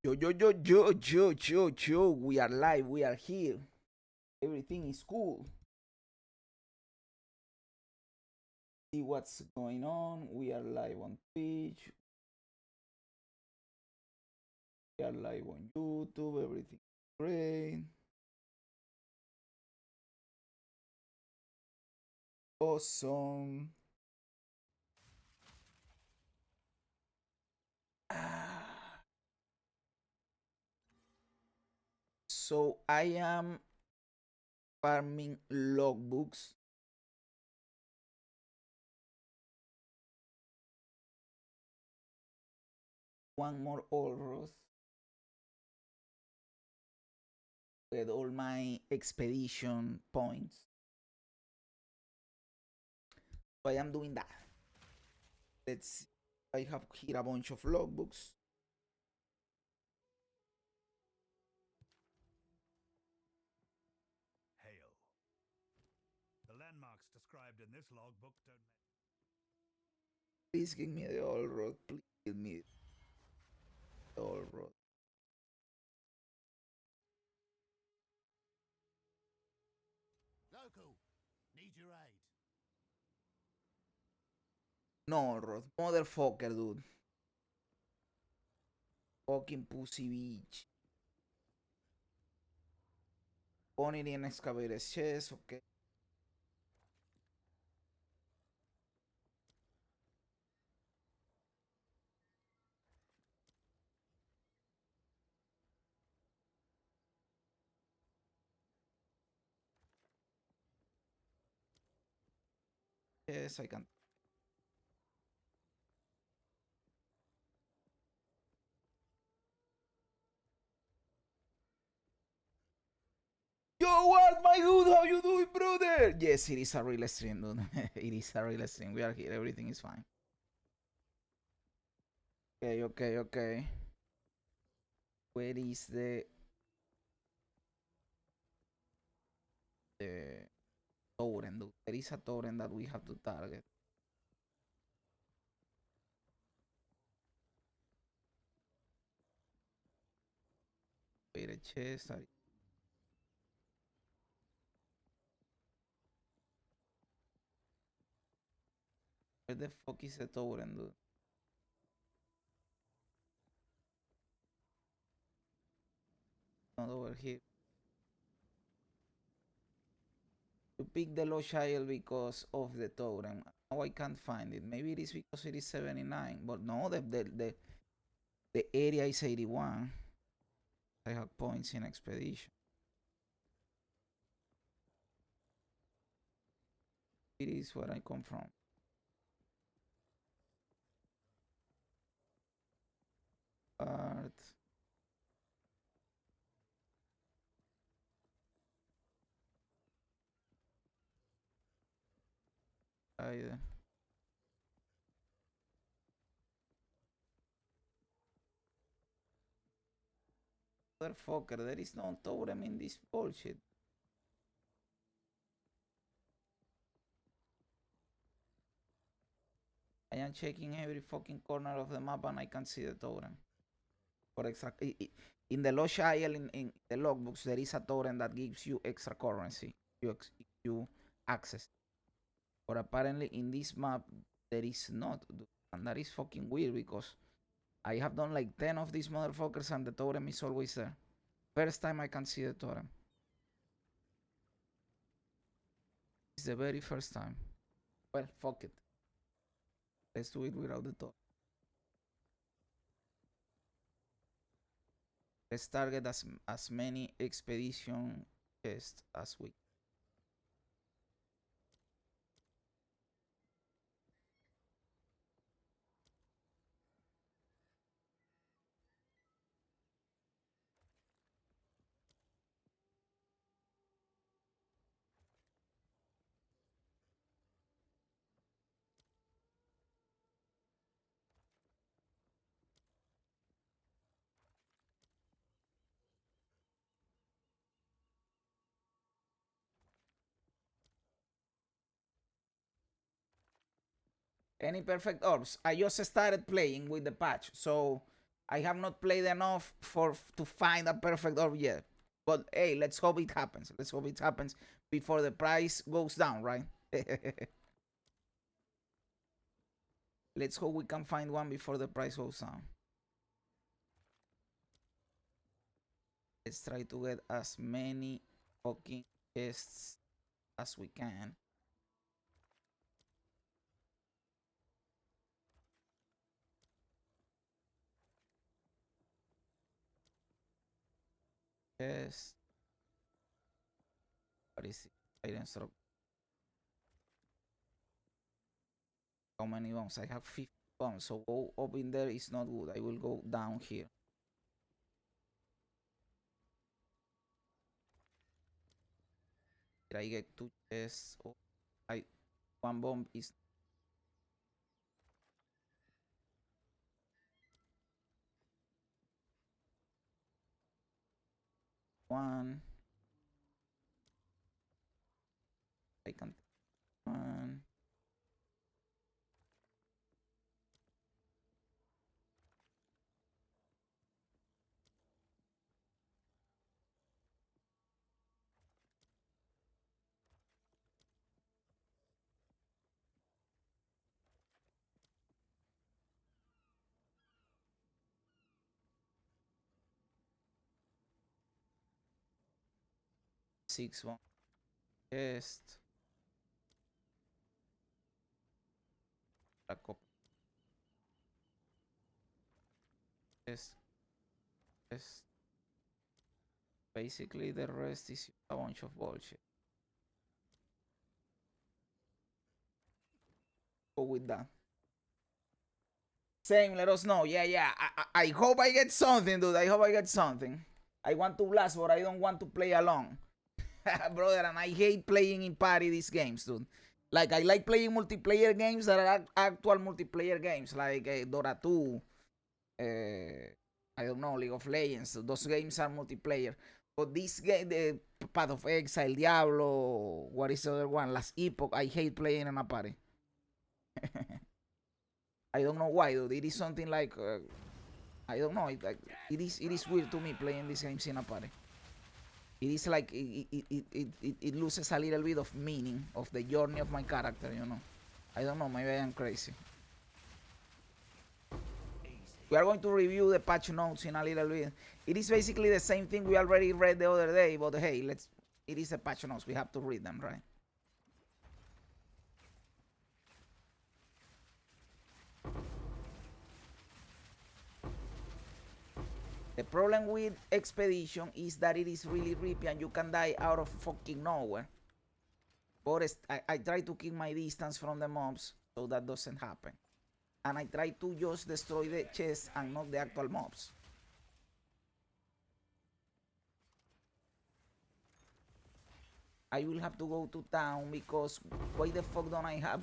Yo. We are live. We are here. Everything is cool. See what's going on. We are live on Twitch. We are live on YouTube. Everything is great. Awesome. Ah. So I am farming logbooks. One more Olros with all my expedition points. So I am doing that. Let's see. I have here a bunch of logbooks. Hail. The landmarks described in this logbook don't. Please give me the all road. Please give me the all road. Local, need your aid. No, Rod. Motherfucker, dude. Fucking pussy bitch. Pony in excavator's chest, okay. Yes, I can. Yo, what, my dude? How you doing, brother? Yes, it is a real stream, dude. It is a real stream. We are here. Everything is fine. Okay. Where is the torrent, dude? There is a torrent that we have to target. Wait a chest. Where the fuck is the torrent, dude? Not over here. You pick the low child because of the totem. Now I can't find it. Maybe it is because it is 79. But no, the area is 81. I have points in expedition. It is where I come from. Art. Either. Motherfucker, there is no totem in this bullshit. I am checking every fucking corner of the map and I can see the totem. For extra, in the Lost Isle in the logbooks, there is a totem that gives you extra currency. You access. But apparently in this map, there is not. And that is fucking weird because I have done like 10 of these motherfuckers and the totem is always there. First time I can see the totem. It's the very first time. Well, fuck it. Let's do it without the totem. Let's target as many expedition chests as we can. Any perfect orbs? I just started playing with the patch, so I have not played enough to find a perfect orb yet. But hey, let's hope it happens. Let's hope it happens before the price goes down, right? Let's hope we can find one before the price goes down. Let's try to get as many fucking chests as we can. Chest. What is it? Item store. How many bombs? I have 50 bombs, so go up in there is not good. I will go down here. Did I get 2 chests? Oh, one bomb is one. I can one. Six one chest. A couple chest. Chest. Basically, the rest is a bunch of bullshit. Go with that. Same, let us know. Yeah. I hope I get something, dude. I hope I get something. I want to blast, but I don't want to play alone. Brother, and I hate playing in party these games, dude. Like, I like playing multiplayer games that are actual multiplayer games, like Dota 2, I don't know, League of Legends. Those games are multiplayer. But this game, the Path of Exile, Diablo, what is the other one? Last Epoch, I hate playing in a party. I don't know why, dude. It is something like, I don't know. It is weird to me playing these games in a party. It is like it loses a little bit of meaning of the journey of my character, you know. I don't know, maybe I am crazy. We are going to review the patch notes in a little bit. It is basically the same thing we already read the other day, but hey, it is a patch notes. We have to read them, right? The problem with Expedition is that it is really rippy and you can die out of fucking nowhere. But I try to keep my distance from the mobs so that doesn't happen. And I try to just destroy the chest and not the actual mobs. I will have to go to town because why the fuck don't I have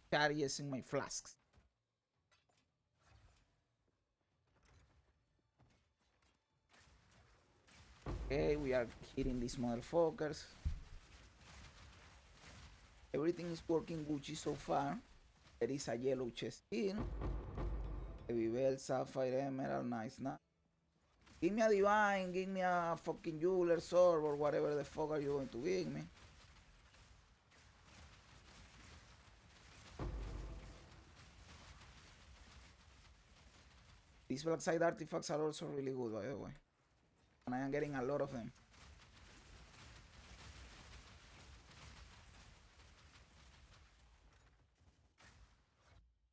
charges in my flasks? Okay, we are hitting these motherfuckers. Everything is working Gucci so far. There is a yellow chest here. Heavy bell, sapphire, emerald, nice. Give me a divine, give me a fucking jeweler sword or whatever the fuck are you going to give me. These black side artifacts are also really good, by the way. And I am getting a lot of them.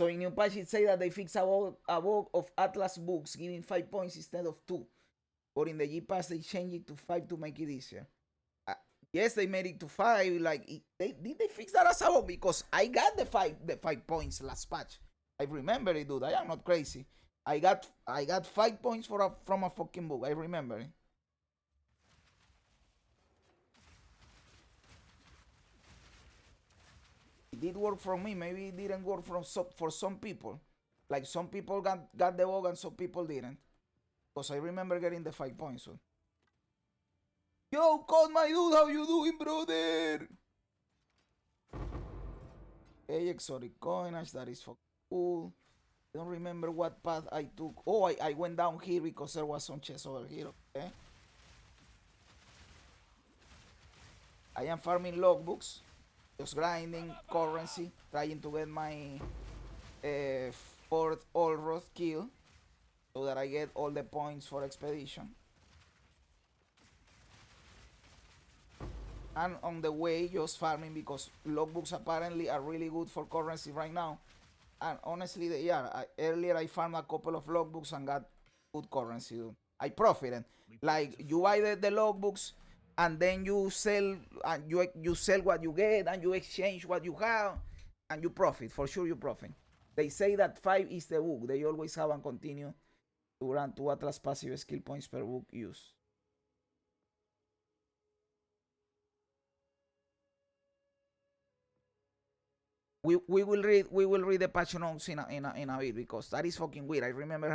So in new patch it say that they fix a bug of Atlas books, giving 5 points instead of 2. But in the G Pass they changed it to 5 to make it easier. Yes, they made it to 5. Like, did they fix that as a bug? Because I got the 5 points last patch. I remember it, dude. I am not crazy. I got 5 points from a fucking book. I remember it. It did work for me. Maybe it didn't work for some people. Like, some people got the bug and some people didn't. Because I remember getting the 5 points. So. Yo, Code, my dude, how you doing, brother? Hey, exotic coinage, that is fucking cool. I don't remember what path I took. Oh, I went down here because there was some chest over here. Okay. I am farming logbooks, just grinding currency, trying to get my fourth Allroth kill so that I get all the points for expedition. And on the way, just farming because logbooks apparently are really good for currency right now. And honestly, they are. Earlier, I farmed a couple of logbooks and got good currency, dude. I profited. Like, you buy the logbooks, and then you sell, and you sell what you get, and you exchange what you have, and you profit. For sure, you profit. They say that 5 is the book. They always have and continue to run 2 Atlas passive skill points per book use. We will read the patch notes in a bit because that is fucking weird. I remember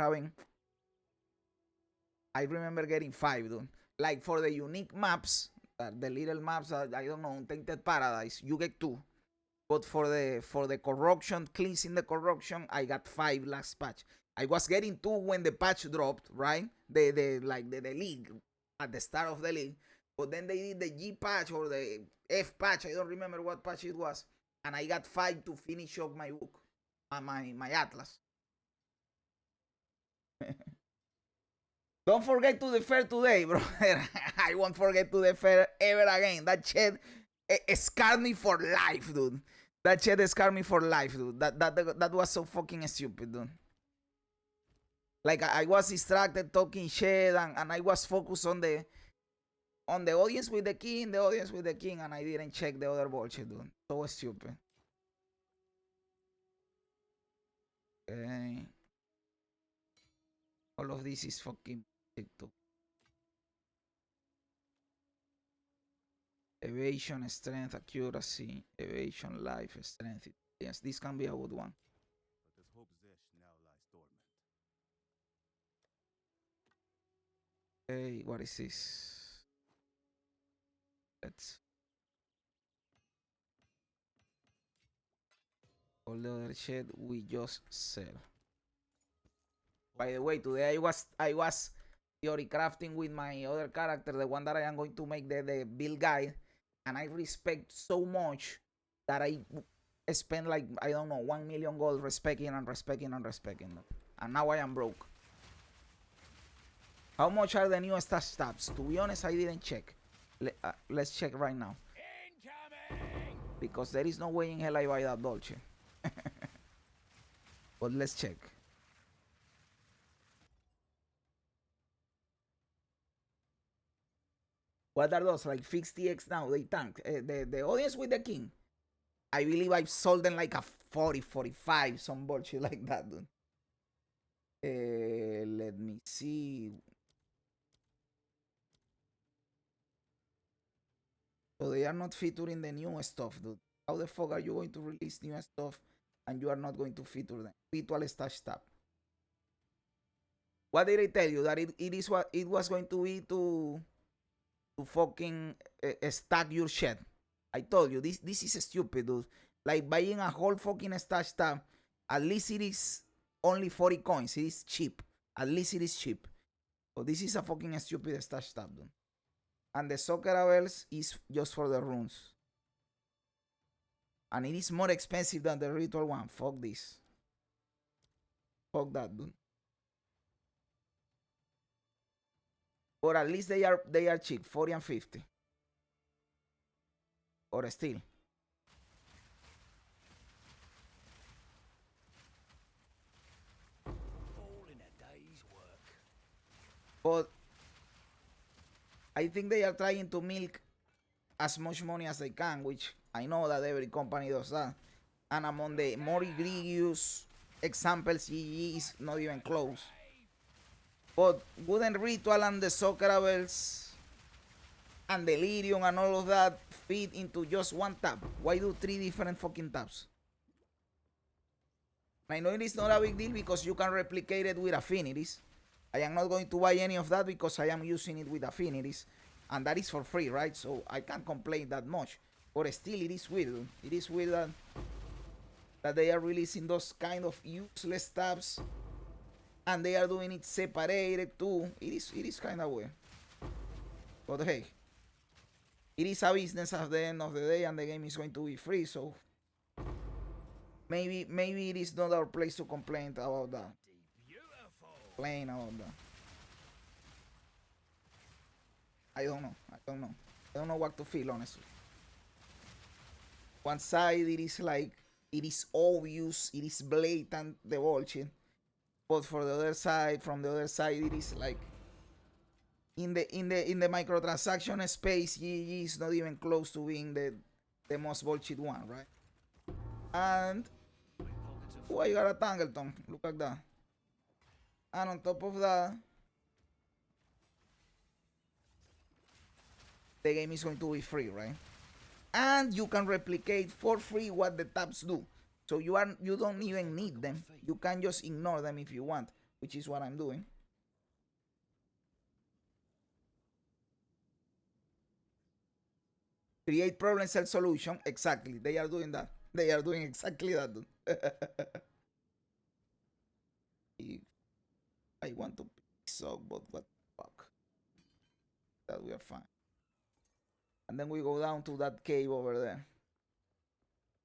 getting 5, dude. Like for the unique maps, the little maps, I don't know, Tainted Paradise, you get 2. But for the corruption, cleansing the corruption, I got 5 last patch. I was getting 2 when the patch dropped, right? The league at the start of the league. But then they did the G patch or the F patch. I don't remember what patch it was. And I got 5 to finish up my book, my Atlas. Don't forget to defer today, brother. I won't forget to defer ever again. That shit scarred me for life, dude. That shit scarred me for life, dude. That was so fucking stupid, dude. Like I was distracted talking shit, and I was focused on the audience with the king, and I didn't check the other bullshit, dude. So stupid. Okay. All of this is fucking TikTok. Evasion, strength, accuracy, evasion, life, strength. Yes, this can be a good one. But this hope Zesh now lies dormant. Okay, what is this? Let's all the other shit we just sell. By the way, today I was theory crafting with my other character, the one that I am going to make the build guide, and I respect so much that I spent like, I don't know, 1 million gold respecting. And now I am broke. How much are the new stash tabs? To be honest, I didn't check. Let's check right now. Incoming! Because there is no way in hell I buy that Dolce. But let's check. What are those? Like fixed TX now? They tank. The audience with the king. I believe I've sold them like a 40, 45, some bullshit like that, dude. Let me see. So they are not featuring the new stuff, dude. How the fuck are you going to release new stuff and you are not going to feature them? Virtual stash tab. What did I tell you? That it is what it was going to be to fucking stack your shit. I told you, this is stupid, dude. Like buying a whole fucking stash tab. At least it is only 40 coins. It is cheap. At least it is cheap. So this is a fucking stupid stash tab, dude. And the soccer bells is just for the runes. And it is more expensive than the ritual one. Fuck this. Fuck that, dude. Or at least they are cheap, 40 and 50. Or still. All in a day's work. But I think they are trying to milk as much money as they can, which I know that every company does that. And among the more egregious examples, EE is not even close. But wouldn't Ritual and the Soccer bells and Delirium and all of that fit into just one tab? Why do 3 different fucking tabs? I know it is not a big deal because you can replicate it with affinities. I am not going to buy any of that because I am using it with affinities. And that is for free, right? So I can't complain that much. But still, it is weird. It is weird that that they are releasing those kind of useless tabs, and they are doing it separated too. It is kind of weird. But hey, it is a business at the end of the day, and the game is going to be free, so maybe it is not our place to complain about that. Complain about that. I don't know. I don't know what to feel, honestly. One side it is like it is obvious, it is blatant, the bullshit. But for the other side, from the other side, it is like in the microtransaction space, GG is not even close to being the most bullshit one, right? And oh, I got a Tangleton. Look at that. And on top of that, the game is going to be free, right? And you can replicate for free what the tabs do. So you don't even need them. You can just ignore them if you want, which is what I'm doing. Create problem, sell solution. Exactly. They are doing that. They are doing exactly that, dude. I want to suck, but what the fuck? That we are fine. And then we go down to that cave over there.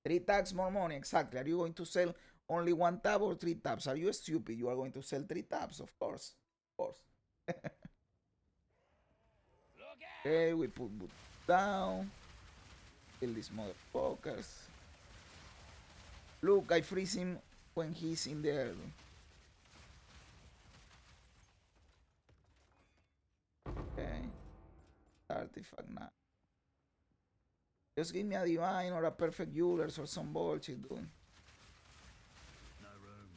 3 tags, more money. Exactly. Are you going to sell only 1 tab or 3 tabs? Are you stupid? You are going to sell 3 tabs, of course. Of course. Okay, we put boot down. Kill these motherfuckers. Look, I freeze him when he's in there. Okay. Artifact now. Just give me a divine or a perfect jewelers or some bullshit, dude. No room.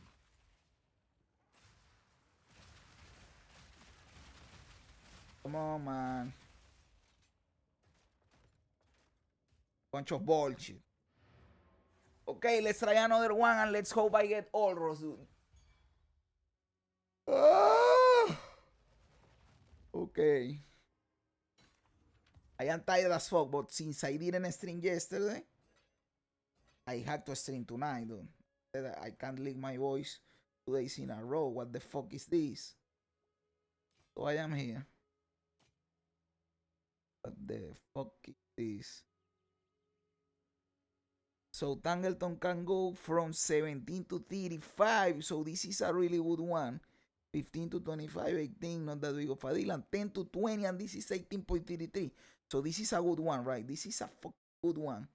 Come on, man. Bunch of bullshit. Okay, let's try another one and let's hope I get all Ross, dude. Ah! Okay. I am tired as fuck, but since I didn't stream yesterday, I had to stream tonight, dude. I can't leave my voice 2 days in a row. What the fuck is this? So I am here. What the fuck is this? So Tangleton can go from 17 to 35. So this is a really good one. 15 to 25, 18, not that big of a deal. And 10 to 20, and this is 18.33. So this is a good one, right? This is a fucking good one.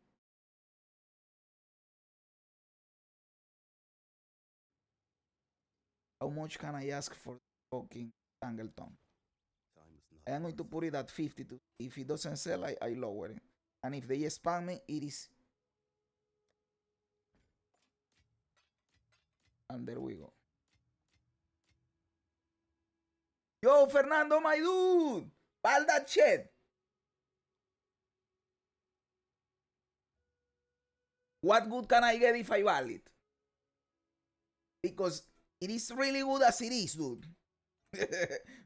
How much can I ask for fucking Tangleton? I am going to put it at 52. If it doesn't sell, I lower it. And if they spam me, it is. And there we go. Yo, Fernando, my dude! Ball that shit! What good can I get if I buy it? Because it is really good as it is, dude.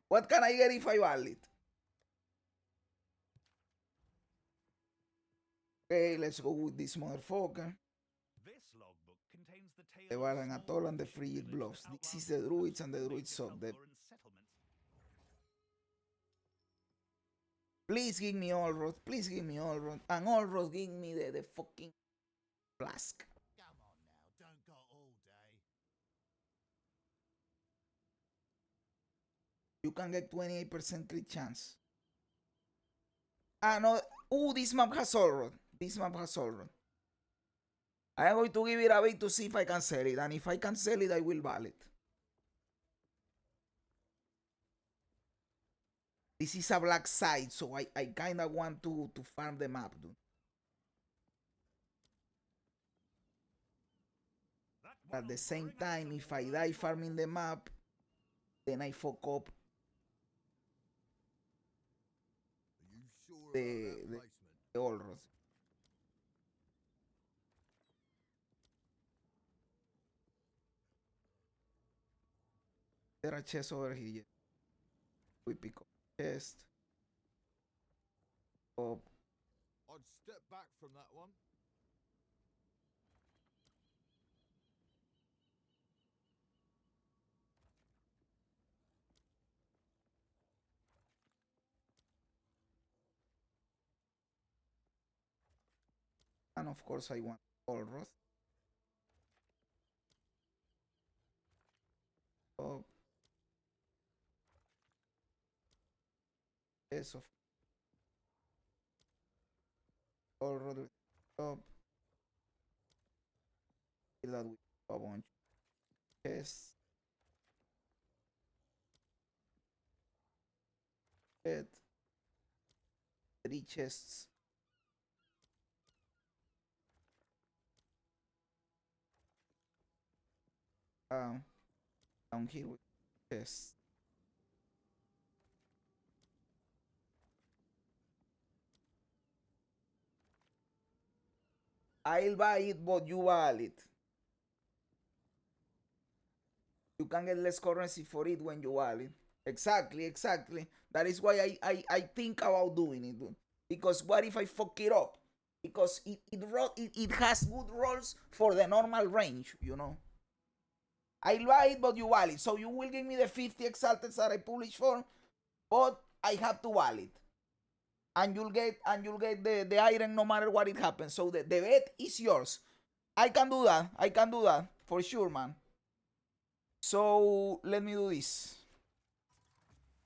What can I get if I buy it? Okay, let's go with this motherfucker. This logbook contains the tale The of Baron small Atoll and the fishing Frigid village Bluffs. that This is outran the the Druids, and the Vikings, Druids suck. making Dublin settlements. Please give me all rod. Please give me all rod. And all rod, give me the fucking flask. Come on now, don't go all day. You can get 28% crit chance. Ah, no. Ooh, this map has all rod. This map has all rod. I am going to give it a bit to see if I can sell it. And if I can sell it, I will buy it. This is a black site, so I kind of want to farm the map, dude. At the same time, if I die farming the map, then I fuck up Are you sure the about that placement? all rods. There are chests over here. We pick up chest. Up. I'd step back from that one. And of course, I want all Roth. Oh, yes, of all Roth. Top. That we a bunch. Yes. Head. 3 chests. Um, down here with chests. I'll buy it, but you buy it. You can get less currency for it when you buy it. Exactly, exactly. That is why I think about doing it, dude. Because what if I fuck it up? Because it has good rolls for the normal range, you know. I buy it, but you buy it. So you will give me the 50 exalted that I published for, but I have to buy it. And you'll get the iron no matter what it happens. So the bet is yours. I can do that. I can do that for sure, man. So let me do this.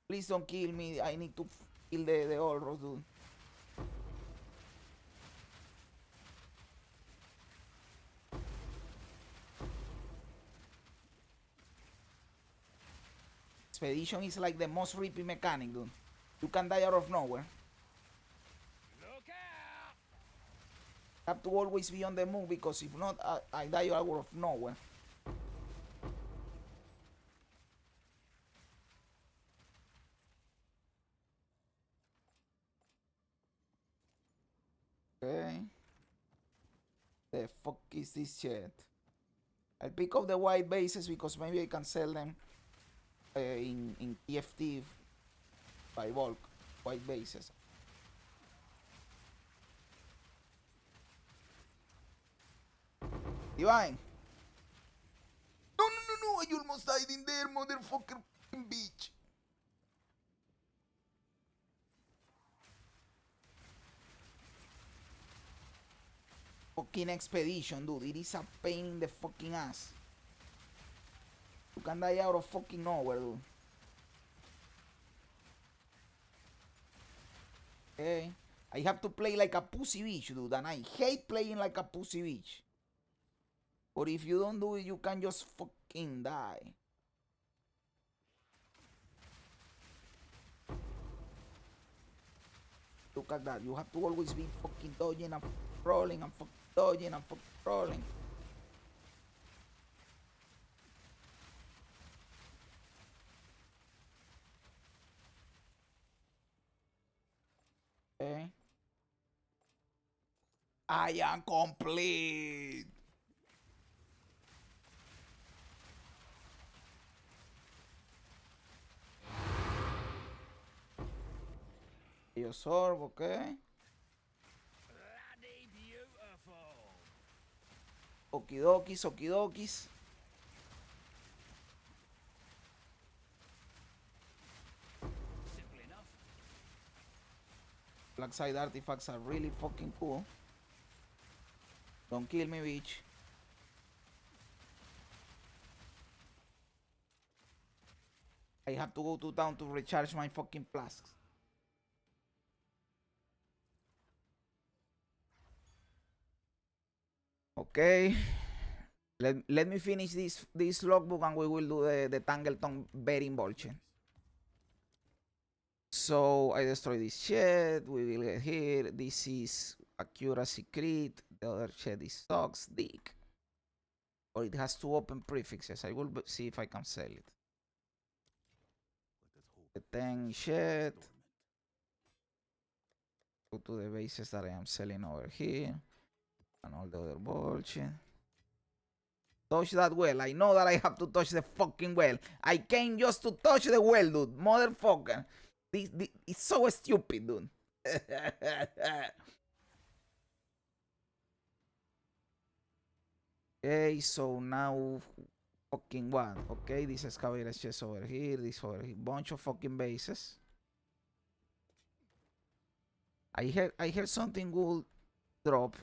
Please don't kill me. I need to kill the Olros, dude. Expedition is like the most rippy mechanic, dude. You can die out of nowhere. Look out! Have to always be on the move because if not, I die out of nowhere. Okay. The fuck is this shit? I'll pick up the white bases because maybe I can sell them in TFT by bulk. White bases. Divine. No, no, no, no. I almost died in there, motherfucker bitch. Fucking expedition, dude. It is a pain in the fucking ass. You can die out of fucking nowhere, dude. Okay. I have to play like a pussy bitch, dude. And I hate playing like a pussy bitch. But if you don't do it, you can just fucking die. Look at that. You have to always be fucking dodging and rolling and fucking dodging and fucking rolling. Okay. I am complete. Absorb, okay. Bloody beautiful! Okidokis, okidokis. Simple enough. Black side artifacts are really fucking cool. Don't kill me, bitch. I have to go to town to recharge my fucking flasks. Okay. Let me finish this logbook and we will do the Tangleton betting bullshit. So I destroy this shit. We will get here. This is accuracy crit. The other shit is sucks dick. Or it has two open prefixes. I will see if I can sell it. The 10 shit. Go to the bases that I am selling over here. And all the other bullshit. Touch that well. I know that I have to touch the fucking well. I came just to touch the well, dude. Motherfucker. This it's so stupid, dude. Okay, so now fucking what? Okay, this excavator chest over here, this over here. Bunch of fucking bases. I heard something good drop.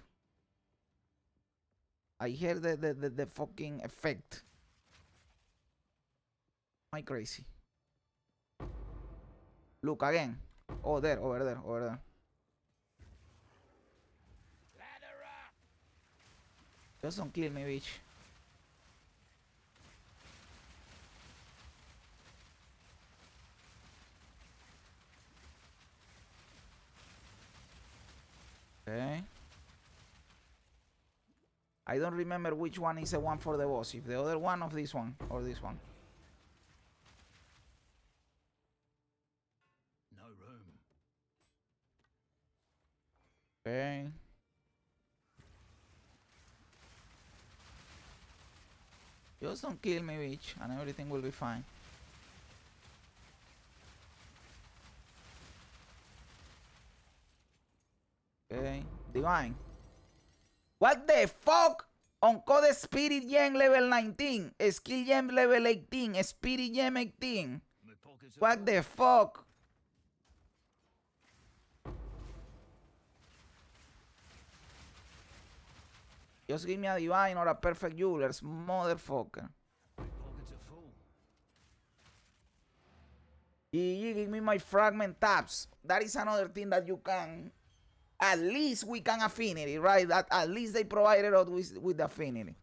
I hear the fucking effect. Am I crazy? Look again. Oh, there, over there, over there. Just don't kill me, bitch. Okay. I don't remember which one is the one for the boss. If the other one of this one or this one. No room. Okay. Just don't kill me, bitch, and everything will be fine. Okay. Divine. What the fuck? On code Spirit Gem level 19. Skill Gem level 18. Spirit Gem 18. My pockets are What full. the fuck? Just give me a Divine or a Perfect Jewelers, motherfucker. My pockets are full. GG, give me my fragment tabs. That is another thing that you can. At least we can affinity, right? That at least they provided us with the affinity.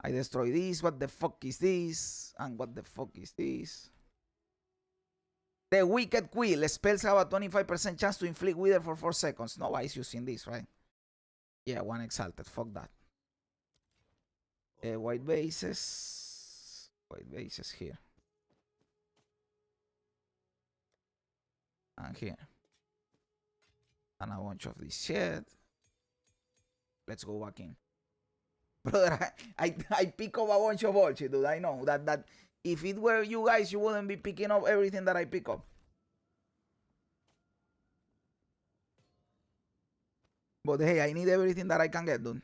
I destroy this. What the fuck is this? And what the fuck is this? The Wicked Quill. Spells have a 25% chance to inflict Wither for 4 seconds. Nobody's using this, right? Yeah, one Exalted. Fuck that. White bases. White bases here. And here. And a bunch of this shit. Let's go back in. Brother, I pick up a bunch of bullshit, dude. I know that if it were you guys, you wouldn't be picking up everything that I pick up. But hey, I need everything that I can get, dude.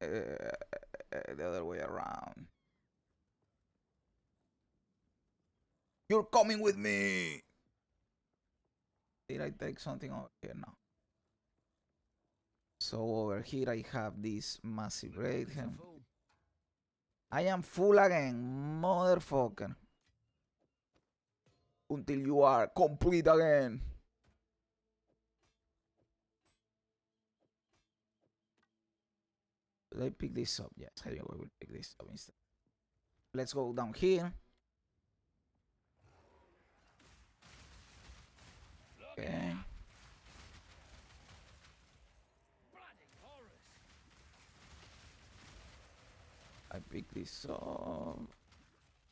The other way around. You're coming with me. Did I take something over here now? So over here I have this massive raid. Pockets are full. I am full again, motherfucker. Until you are complete again. Did I pick this up? Yes, I will pick this up instead. Let's go down here. Okay. Bloody horrors. I pick this up.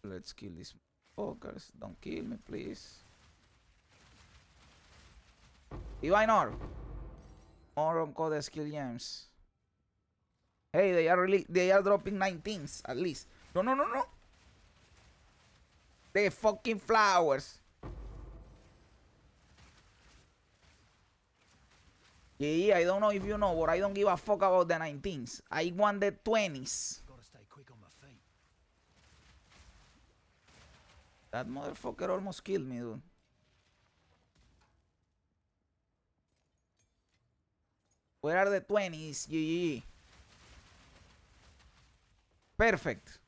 Let's kill these fuckers. Don't kill me, please. Divine Orb. More on code skill gems. Hey, they are dropping 19s at least. No. The fucking flowers. Yeah, I don't know if you know, but I don't give a fuck about the 19s. I want the 20s. Gotta stay quick on my feet. That motherfucker almost killed me, dude. Where are the 20s? GG. Perfect.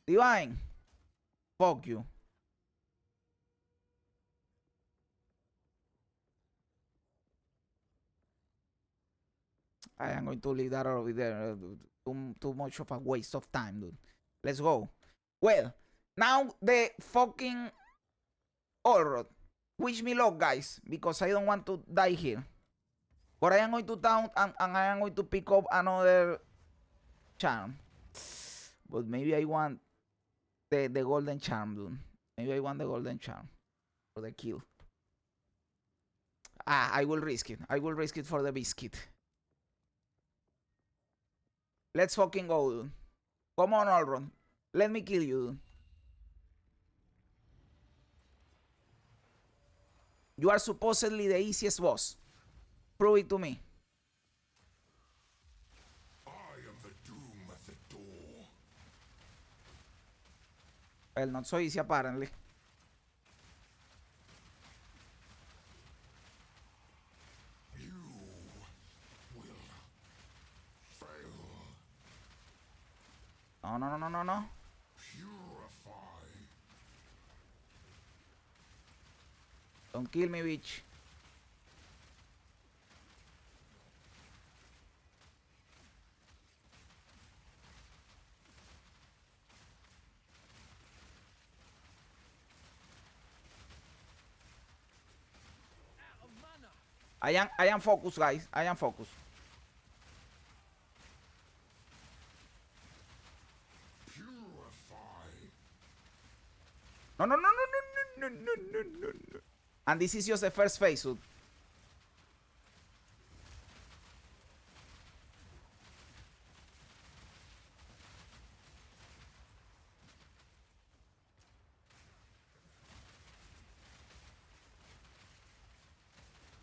Divine. Fuck you. I am going to leave that over there. Too much of a waste of time, dude. Let's go. Well, now the fucking Allrod. Wish me luck, guys, because I don't want to die here. But I am going to town and I am going to pick up another charm. But maybe I want the golden charm, dude. Maybe I want the golden charm for the kill. I will risk it. I will risk it for the biscuit. Let's fucking go, dude. Come on, Allrod. Let me kill you, dude. You are supposedly the easiest boss. Prove it to me. I am the doom at the door. Well, not so easy, apparently. No, no, no, no, no, no. Purify. Don't kill me, bitch. I am focused, guys. I am focused. Purify. No, no, no, no, no, no, no, no, no, no. And this is just the first phase, dude.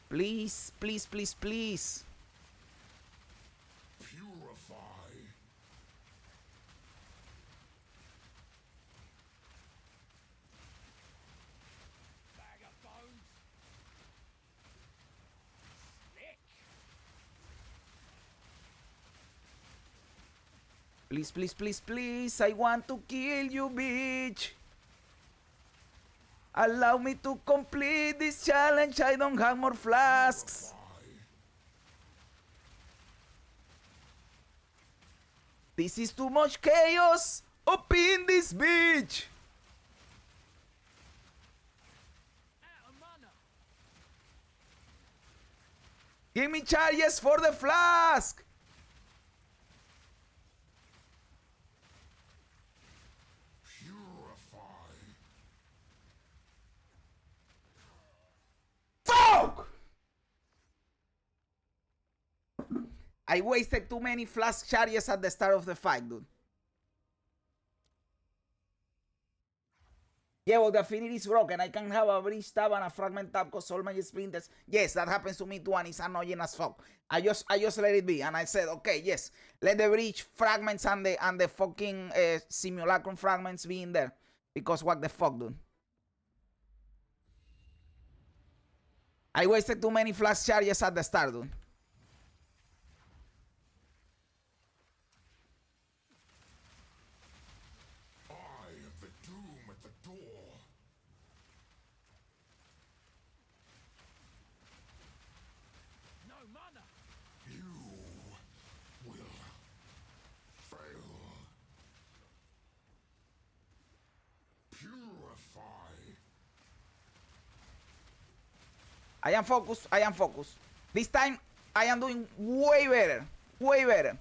Please, please, please, please. Purify. Bag of bones. Slick. Please, please, please, please. I want to kill you, bitch. Allow me to complete this challenge. I don't have more flasks. This is too much chaos up in this bitch. Out of mana. Give me charges for the flask. Purify. Fuck! I wasted too many flask charges at the start of the fight, dude. Yeah, well, the affinity is broken. I can have a breach tab and a fragment tab because all my splinters. Yes, that happens to me too, and it's annoying as fuck. I just let it be, and I said, okay, yes, let the breach fragments and the fucking simulacrum fragments be in there, because what the fuck, dude. I wasted too many flash charges at the start, dude. I am the doom at the door. No mana. You will fail. Purify. I am focused. I am focused. This time, I am doing way better. Way better.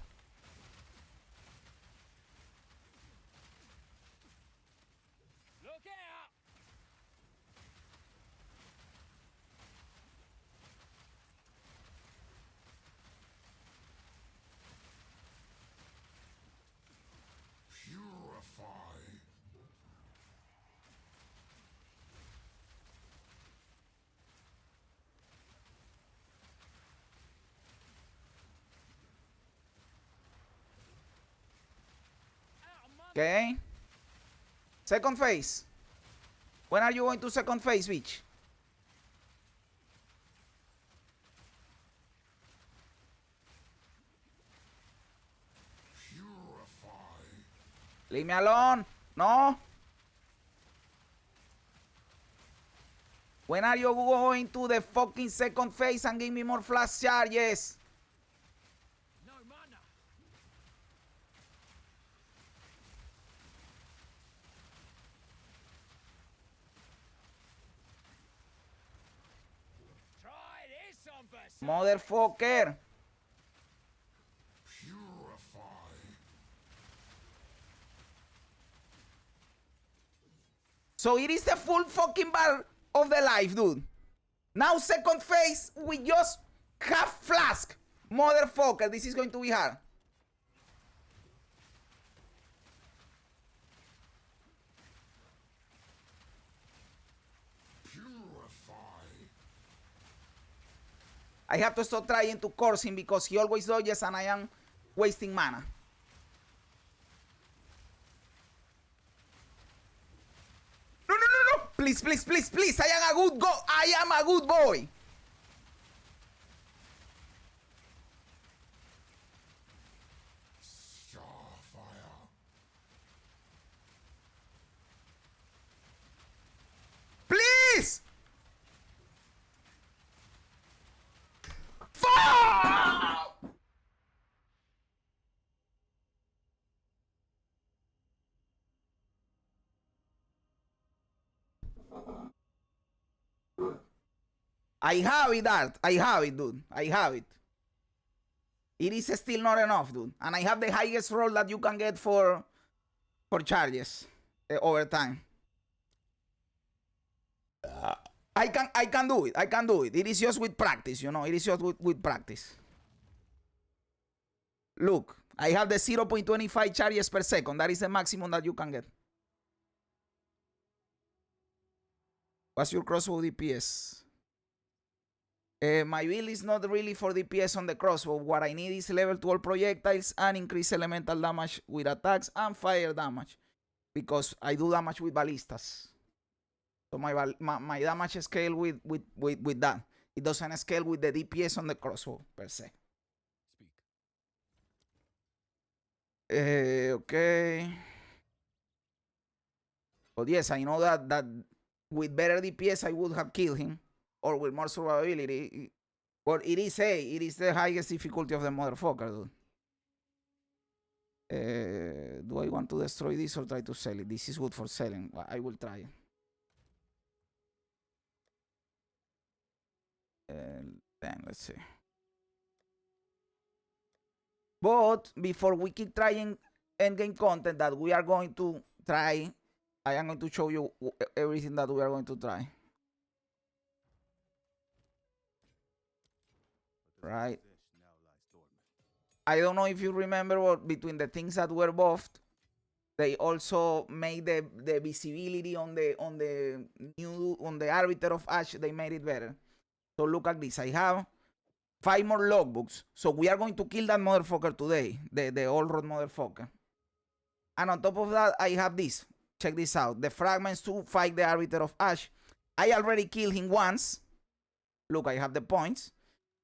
Look out. Purify. Out of mana. Okay. Second phase. When are you going to second phase, bitch? Purify. Leave me alone. No. When are you going to the fucking second phase and give me more flash charges? No mana. Try this on for size. Motherfucker. Purify. So it is the full fucking bar of the life, dude. Now second phase, we just half flask. Motherfucker, this is going to be hard. Purify. I have to stop trying to curse him because he always dodges and I am wasting mana. No, no, no, no. Please, please, please, please. I am a good go. I am a good boy. Starfire. I have it, Art. I have it, dude. I have it. It is still not enough, dude. And I have the highest roll that you can get for charges over time. I can do it. I can do it. It is just with practice, you know. It is just with practice. Look, I have the 0.25 charges per second. That is the maximum that you can get. What's your crossbow DPS? My build is not really for DPS on the crossbow. What I need is level 12 projectiles and increase elemental damage with attacks and fire damage. Because I do damage with ballistas. So my damage scale with that. It doesn't scale with the DPS on the crossbow per se. Okay. But yes, I know that with better DPS I would have killed him. Or with more survivability. But it is the highest difficulty of the motherfucker, dude. Do I want to destroy this or try to sell it? This is good for selling. I will try it. Then let's see. But before we keep trying endgame content that we are going to try, I am going to show you everything that we are going to try. Right. I don't know if you remember, but between the things that were buffed, they also made the visibility on the Arbiter of Ash. They made it better. So look at this. I have 5 more logbooks. So we are going to kill that motherfucker today, the old road motherfucker. And on top of that, I have this. Check this out. The fragments to fight the Arbiter of Ash. I already killed him once. Look, I have the points.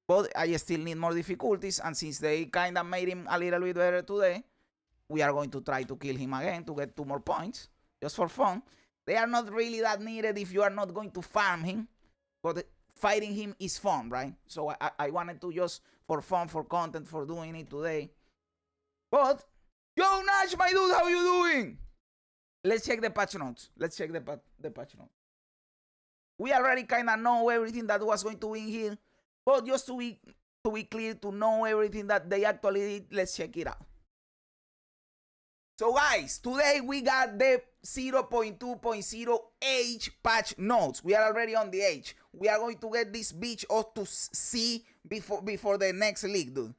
But I still need more difficulties, and since they kind of made him a little bit better today, we are going to try to kill him again to get 2 more points, just for fun. They are not really that needed if you are not going to farm him, but fighting him is fun, right? So I wanted to just, for fun, for content, for doing it today. But, yo, Nash, my dude, how you doing? Let's check the patch notes. Let's check the patch notes. We already kind of know everything that was going to be in here. But just to be clear, to know everything that they actually did, let's check it out. So guys, today we got the 0.2.0 H patch notes. We are already on the H. We are going to get this bitch up to C before the next league, dude.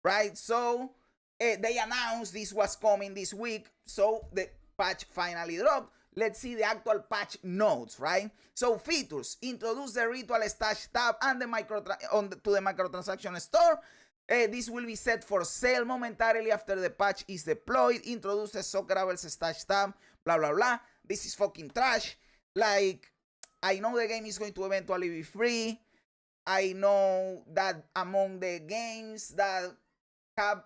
Right? So they announced this was coming this week. So the patch finally dropped. Let's see the actual patch notes, right? So features: introduce the ritual stash tab and the to the microtransaction store. This will be set for sale momentarily after the patch is deployed. Introduce the Soccer Rebels stash tab. Blah blah blah. This is fucking trash. Like, I know the game is going to eventually be free. I know that among the games that have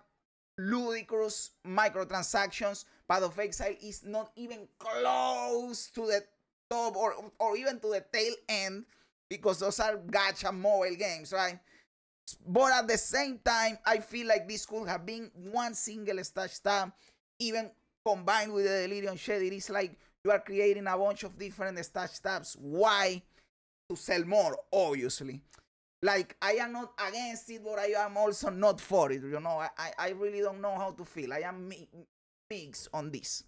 ludicrous microtransactions, Path of Exile is not even close to the top or even to the tail end, because those are gacha mobile games, right? But at the same time, I feel like this could have been one single stash tab, even combined with the Delirium Shed. It is like you are creating a bunch of different stash tabs. Why? To sell more, obviously. Like, I am not against it, but I am also not for it, you know. I really don't know how to feel. I am mixed on this.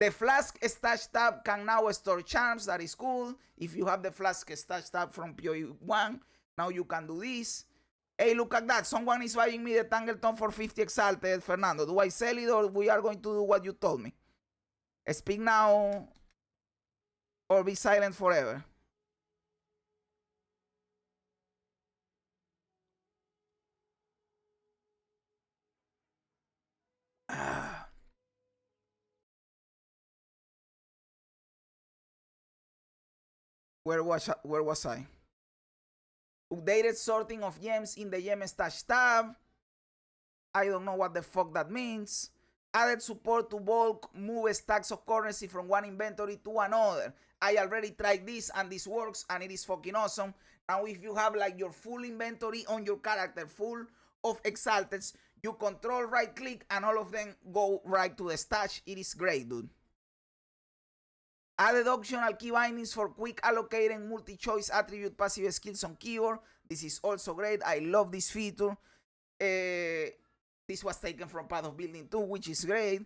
The Flask Stash tab can now store charms. That is cool. If you have the Flask Stash tab from PoE 1, now you can do this. Hey, look at that. Someone is buying me the Tangleton for 50 Exalted. Fernando, do I sell it or we are going to do what you told me? Speak now or be silent forever. Where was I? Updated sorting of gems in the gem stash tab. I don't know what the fuck that means. Added support to bulk move stacks of currency from one inventory to another. I already tried this and this works and it is fucking awesome. Now if you have like your full inventory on your character full of Exalteds, you control right click and all of them go right to the stash. It is great, dude. Added optional key bindings for quick allocating multi-choice attribute passive skills on keyboard. This is also great. I love this feature. This was taken from Path of Building 2, which is great.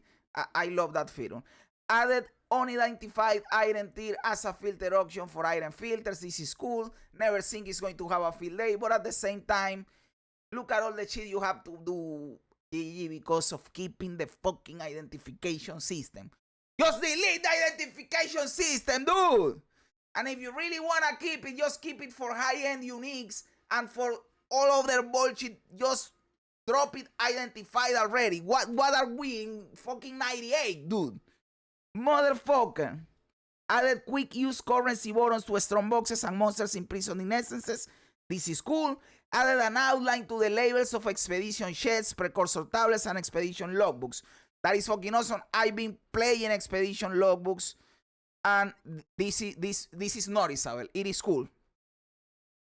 I love that feature. Added unidentified item tier as a filter option for item filters. This is cool. Never think it's going to have a field day, but at the same time, look at all the shit you have to do, GG, because of keeping the fucking identification system. Just delete the identification system, dude. And if you really want to keep it, just keep it for high-end uniques, and for all of their bullshit, just drop it identified already. What are we in fucking 98, dude? Motherfucker. Added quick use currency buttons to strong boxes and monsters imprisoning essences. This is cool. Added an outline to the labels of expedition chests, precursor tablets, and expedition logbooks. That is fucking awesome. I've been playing expedition logbooks, and this is noticeable. It is cool.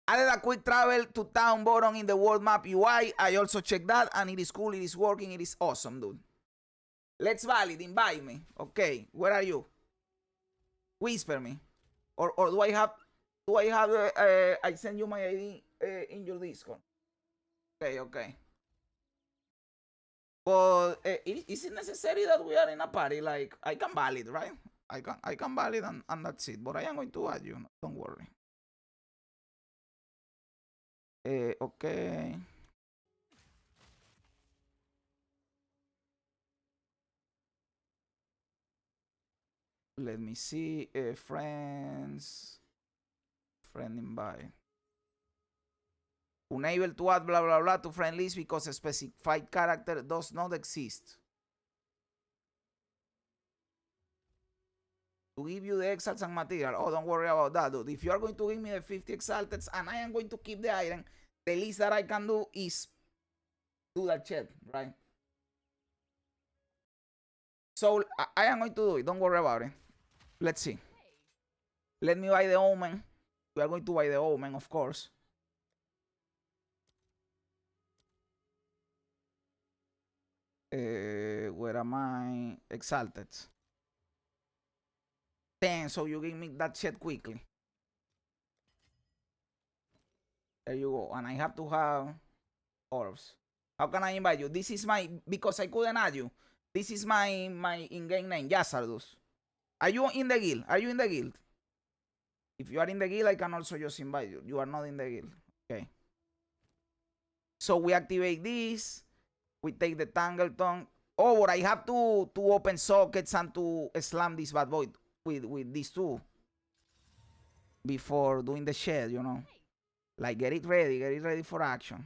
Added a quick travel to town button in the world map UI. I also checked that, and it is cool. It is working. It is awesome, dude. Let's valid. Invite me. Okay, where are you? Whisper me, or do I have I send you my ID in your Discord? Okay. But is it necessary that we are in a party? Like, I can valid, right? I can valid, and that's it. But I am going to add you. Don't worry. Okay. Let me see. Friends. Friend invite. Unable to add blah blah blah to friend list because a specified character does not exist. To give you the exalts and material. Oh, don't worry about that, dude. If you are going to give me the 50 exalted and I am going to keep the item, the least that I can do is do that shit, right? So I am going to do it. Don't worry about it. Let's see. Let me buy the omen. We are going to buy the omen, of course. Where am I? Exalted. 10, so you give me that shit quickly. There you go. And I have to have orbs. How can I invite you? This is my, because I couldn't add you. This is my in-game name, Jazzarus. Are you in the guild? Are you in the guild? If you are in the guild, I can also just invite you. You are not in the guild. Okay. So we activate this. We take the Tangleton. Oh, but I have to open sockets and to slam this bad boy with these two before doing the shed, you know. Like, get it ready for action.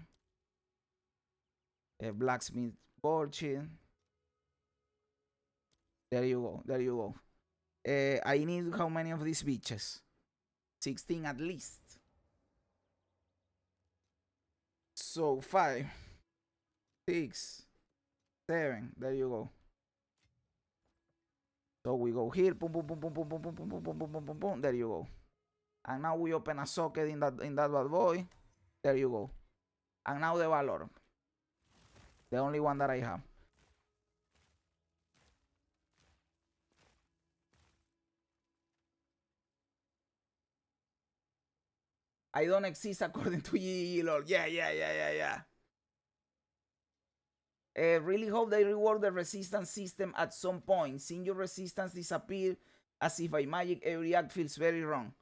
Blacksmith bullshit. There you go. I need how many of these bitches? 16 at least. So 5, 6, 7. There you go. So we go here. Boom, boom, boom, boom, boom, boom, boom, boom, boom, boom, boom, boom, boom, boom. There you go. And now we open a socket in that bad boy. There you go. And now the Valor. The only one that I have. I don't exist according to GG Lord. Yeah. Really hope they reward the resistance system at some point. Seeing your resistance disappear as if by magic every act feels very wrong.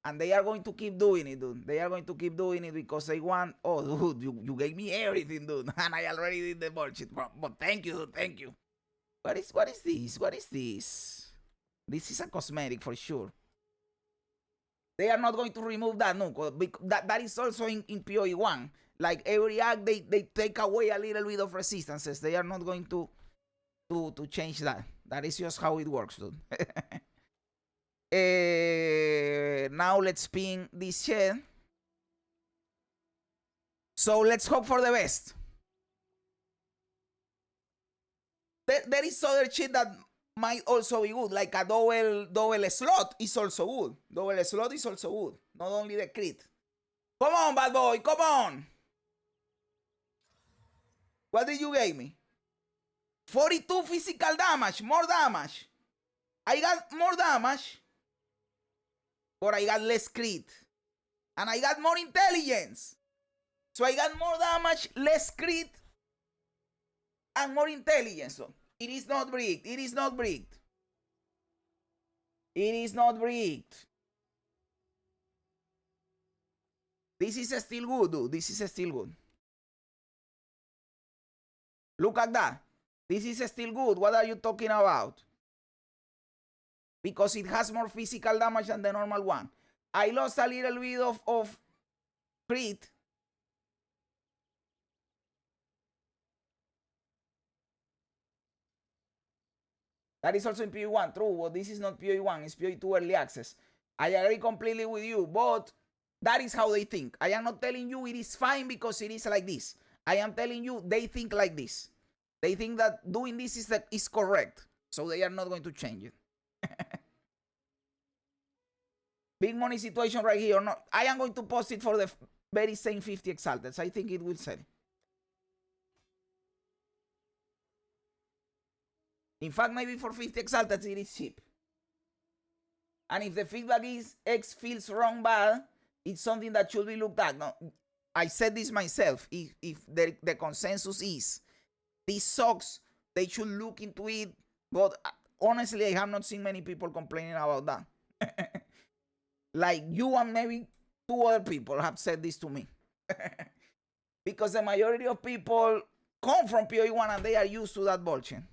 And they are going to keep doing it, dude. They are going to keep doing it because they want... Oh, dude, you gave me everything, dude. And I already did the bullshit, bro. But thank you, dude. Thank you. What is this? What is this? This is a cosmetic for sure. They are not going to remove that, no. That is also in PoE 1. Like, every act, they take away a little bit of resistances. They are not going to change that. That is just how it works, dude. Now let's ping this shit. So let's hope for the best. There is other shit that might also be good, like a double slot is also good. Double slot is also good. Not only the crit. Come on, bad boy, come on. What did you give me? 42 physical damage, more damage. I got more damage. but I got less crit. And I got more intelligence. So I got more damage, less crit, and more intelligence. So it is not bricked. It is not bricked. It is not bricked. This is still good, dude. This is still good. Look at that. This is still good. What are you talking about? Because it has more physical damage than the normal one. I lost a little bit of crit. That is also in PoE1. True, but this is not PoE1. It's PoE2 early access. I agree completely with you, but that is how they think. I am not telling you it is fine because it is like this. I am telling you they think like this. They think that doing this is correct. So they are not going to change it. Big money situation right here. No, I am going to post it for the very same 50 exalteds. I think it will sell. In fact, maybe for 50 exalteds it is cheap. And if the feedback is X feels wrong bad, it's something that should be looked at. No, I said this myself. If the consensus is this sucks, they should look into it. But honestly, I have not seen many people complaining about that. Like you and maybe 2 other people have said this to me. Because the majority of people come from PoE1 and they are used to that bullshit.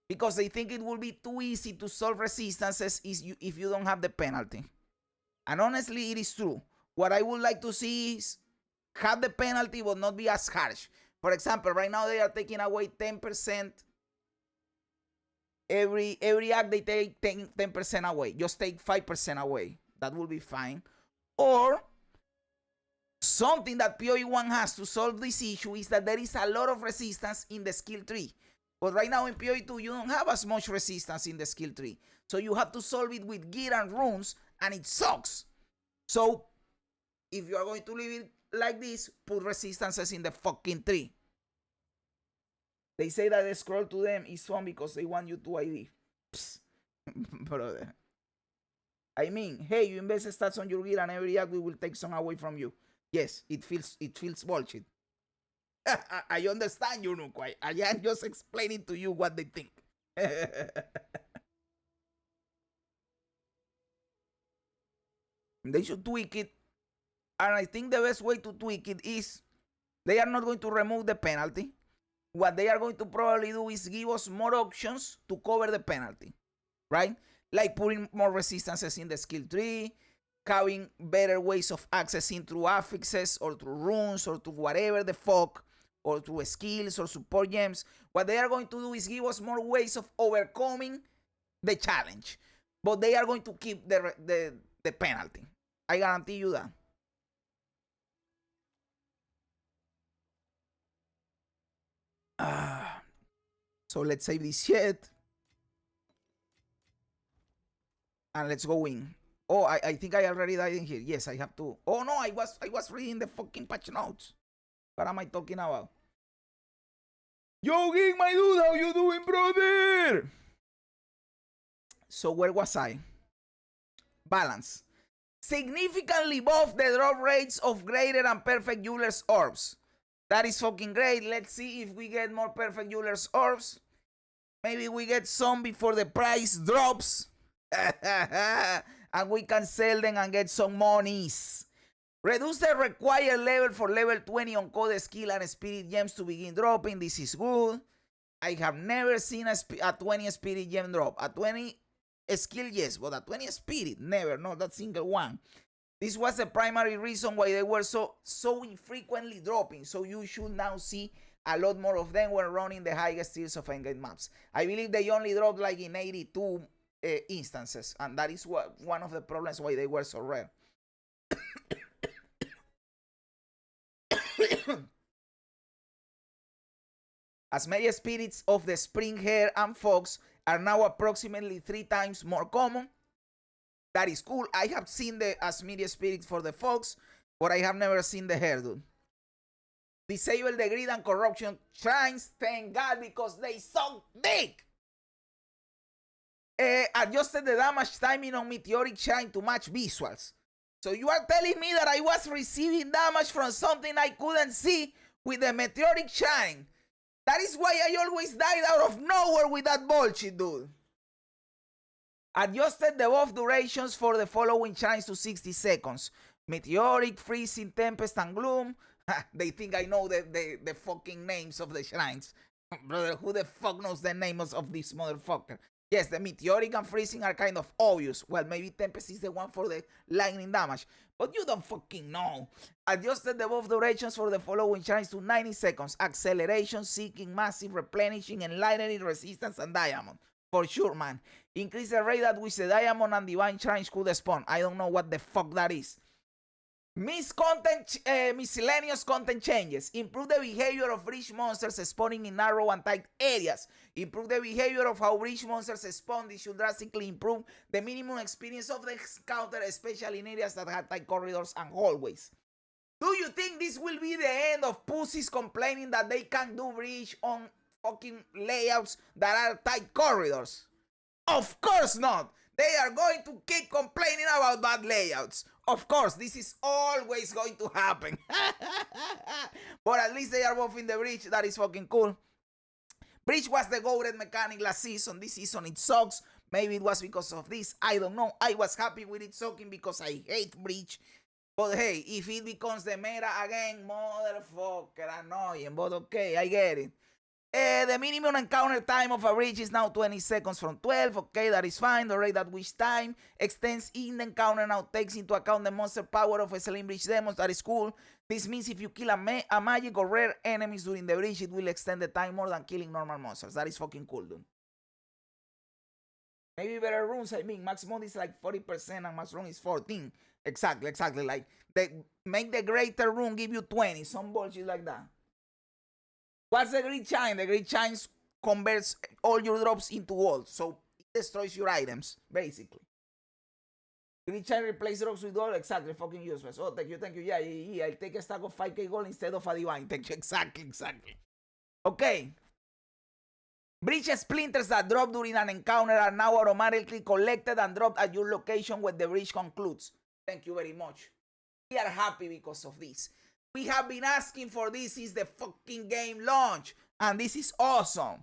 Because they think it will be too easy to solve resistances if you don't have the penalty. And honestly, it is true. What I would like to see is have the penalty but not be as harsh. For example, right now they are taking away 10%. Every act they take 10% away. Just take 5% away. That will be fine. Or something that PoE1 has to solve this issue is that there is a lot of resistance in the skill tree. But right now in PoE2, you don't have as much resistance in the skill tree. So you have to solve it with gear and runes, and it sucks. So if you are going to leave it like this, put resistances in the fucking tree. They say that the scroll to them is fun because they want you to ID. Psst. Brother. I mean, hey, you invest stats on your gear and every act we will take some away from you. Yes, it feels bullshit. I understand you, Nukwai. I am just explaining to you what they think. They should tweak it. And I think the best way to tweak it is they are not going to remove the penalty. What they are going to probably do is give us more options to cover the penalty. Right? Like putting more resistances in the skill tree, having better ways of accessing through affixes or through runes or to whatever the fuck, or through skills or support gems. What they are going to do is give us more ways of overcoming the challenge. But they are going to keep the penalty. I guarantee you that. So let's save this shit. And let's go in. Oh, I think I already died in here. Yes, I have to. Oh no, I was reading the fucking patch notes. What am I talking about? Yo, Geek, my dude, how you doing, brother? So where was I? Balance. Significantly above the drop rates of greater and perfect jeweler's orbs. That is fucking great. Let's see if we get more perfect jeweler's orbs. Maybe we get some before the price drops. And we can sell them and get some monies. Reduce the required level for level 20 on code skill and spirit gems to begin dropping. This is good. I have never seen a 20 spirit gem drop. A 20 skill, yes, but a 20 spirit, never. Not that single one. This was the primary reason why they were so infrequently dropping. So you should now see a lot more of them when running the highest tiers of endgame maps. I believe they only dropped like in 82 instances. And that is one of the problems why they were so rare. As many spirits of the spring hare and fox are now approximately 3 times more common. That is cool. I have seen the Asmedia spirits for the fox, but I have never seen the hare, dude. Disable the greed and corruption shrines, thank God, because they suck dick. Adjusted the damage timing on Meteoric Shine to match visuals. So you are telling me that I was receiving damage from something I couldn't see with the Meteoric Shine. That is why I always died out of nowhere with that bullshit, dude. Adjusted the buff durations for the following shines to 60 seconds. Meteoric, Freezing, Tempest, and Gloom. They think I know the fucking names of the shrines. Brother, who the fuck knows the names of this motherfucker? Yes, the Meteoric and Freezing are kind of obvious. Well, maybe Tempest is the one for the lightning damage. But you don't fucking know. Adjusted the buff durations for the following shrines to 90 seconds. Acceleration, Seeking, Massive, Replenishing, Enlightening, Resistance, and Diamond. For sure, man. Increase the rate at which the Diamond and Divine Shrines could spawn. I don't know what the fuck that is. Miscellaneous content changes. Improve the behavior of breach monsters spawning in narrow and tight areas. Improve the behavior of how breach monsters spawn. This should drastically improve the minimum experience of the encounter, especially in areas that have tight corridors and hallways. Do you think this will be the end of pussies complaining that they can't do breach on fucking layouts that are tight corridors? Of course not. They are going to keep complaining about bad layouts. Of course, this is always going to happen. But at least they are buffing the breach. That is fucking cool. Breach was the goated mechanic last season. This season it sucks. Maybe it was because of this. I don't know. I was happy with it sucking because I hate breach. But hey, if it becomes the meta again, motherfucker, annoying. But okay, I get it. The minimum encounter time of a breach is now 20 seconds from 12. Okay, that is fine. The rate at which time extends in the encounter now takes into account the monster power of SLM breach demos. That is cool. This means if you kill a magic or rare enemies during the breach, it will extend the time more than killing normal monsters. That is fucking cool, dude. Maybe better runes. I mean, max mod is like 40% and max rune is 14. Exactly. Like, make the greater rune give you 20. Some bullshit like that. What's the Great Shine? The Great Shine converts all your drops into gold. So it destroys your items, basically. Great Shine replaces drops with gold. Exactly, fucking useless. Oh, thank you. Yeah. I'll take a stack of 5k gold instead of a divine. Thank you. Exactly. Okay. Breach splinters that drop during an encounter are now automatically collected and dropped at your location when the breach concludes. Thank you very much. We are happy because of this. We have been asking for this since the fucking game launch, and this is awesome.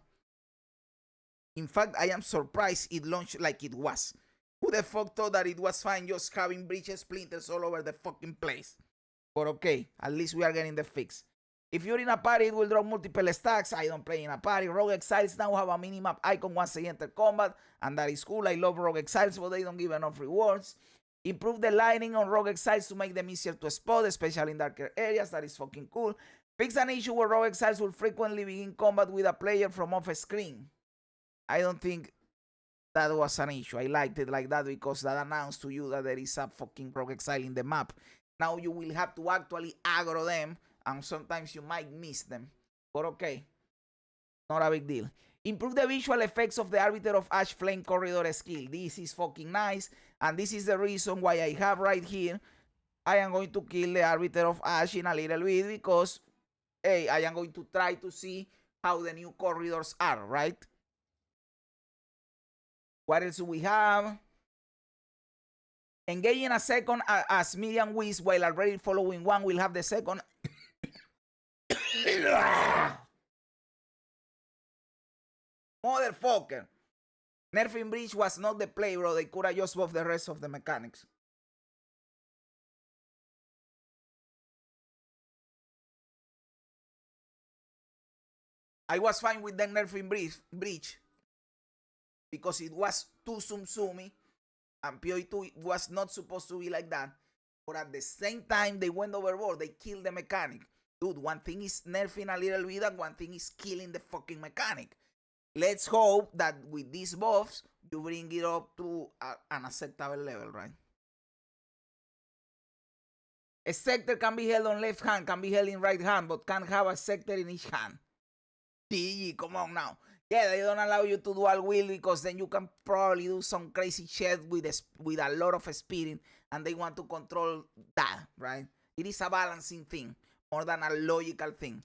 In fact, I am surprised it launched like it was. Who the fuck thought that it was fine just having breach splinters all over the fucking place? But okay, at least we are getting the fix. If you're in a party, it will drop multiple stacks. I don't play in a party. Rogue Exiles now have a minimap icon once they enter combat, and that is cool. I love Rogue Exiles, but they don't give enough rewards. Improve the lighting on Rogue Exiles to make them easier to spot, especially in darker areas. That is fucking cool. Fix an issue where Rogue Exiles will frequently begin combat with a player from off screen. I don't think that was an issue. I liked it like that because that announced to you that there is a fucking Rogue Exile in the map. Now you will have to actually aggro them, and sometimes you might miss them. But okay, not a big deal. Improve the visual effects of the Arbiter of Ash Flame Corridor skill. This is fucking nice. And this is the reason why I have right here. I am going to kill the Arbiter of Ash in a little bit because, hey, I am going to try to see how the new corridors are, right? What else do we have? Engaging a second as medium whiz while already following one will have the second. Motherfucker. Nerfing breach was not the play, bro. They could have just buffed the rest of the mechanics. I was fine with them nerfing breach because it was too summy, and PoE 2 was not supposed to be like that. But at the same time, they went overboard. They killed the mechanic. Dude, one thing is nerfing a little bit and one thing is killing the fucking mechanic. Let's hope that with these buffs, you bring it up to an acceptable level, right? A sector can be held on left hand, can be held in right hand, but can't have a sector in each hand. GG, come on now. Yeah, they don't allow you to dual wield because then you can probably do some crazy shit with a lot of speeding, and they want to control that, right? It is a balancing thing more than a logical thing.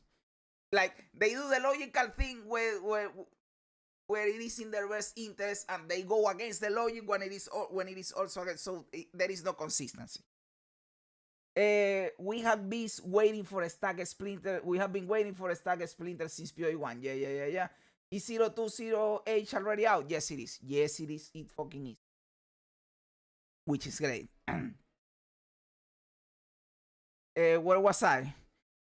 Like, they do the logical thing where where it is in their best interest and they go against the logic when it is also against, so there is no consistency. We have been waiting for a stack splinter. We have been waiting for a stack splinter since PoE 1. Yeah. Is 020H already out? Yes, it is. Yes, it is. It fucking is. Which is great. Where was I?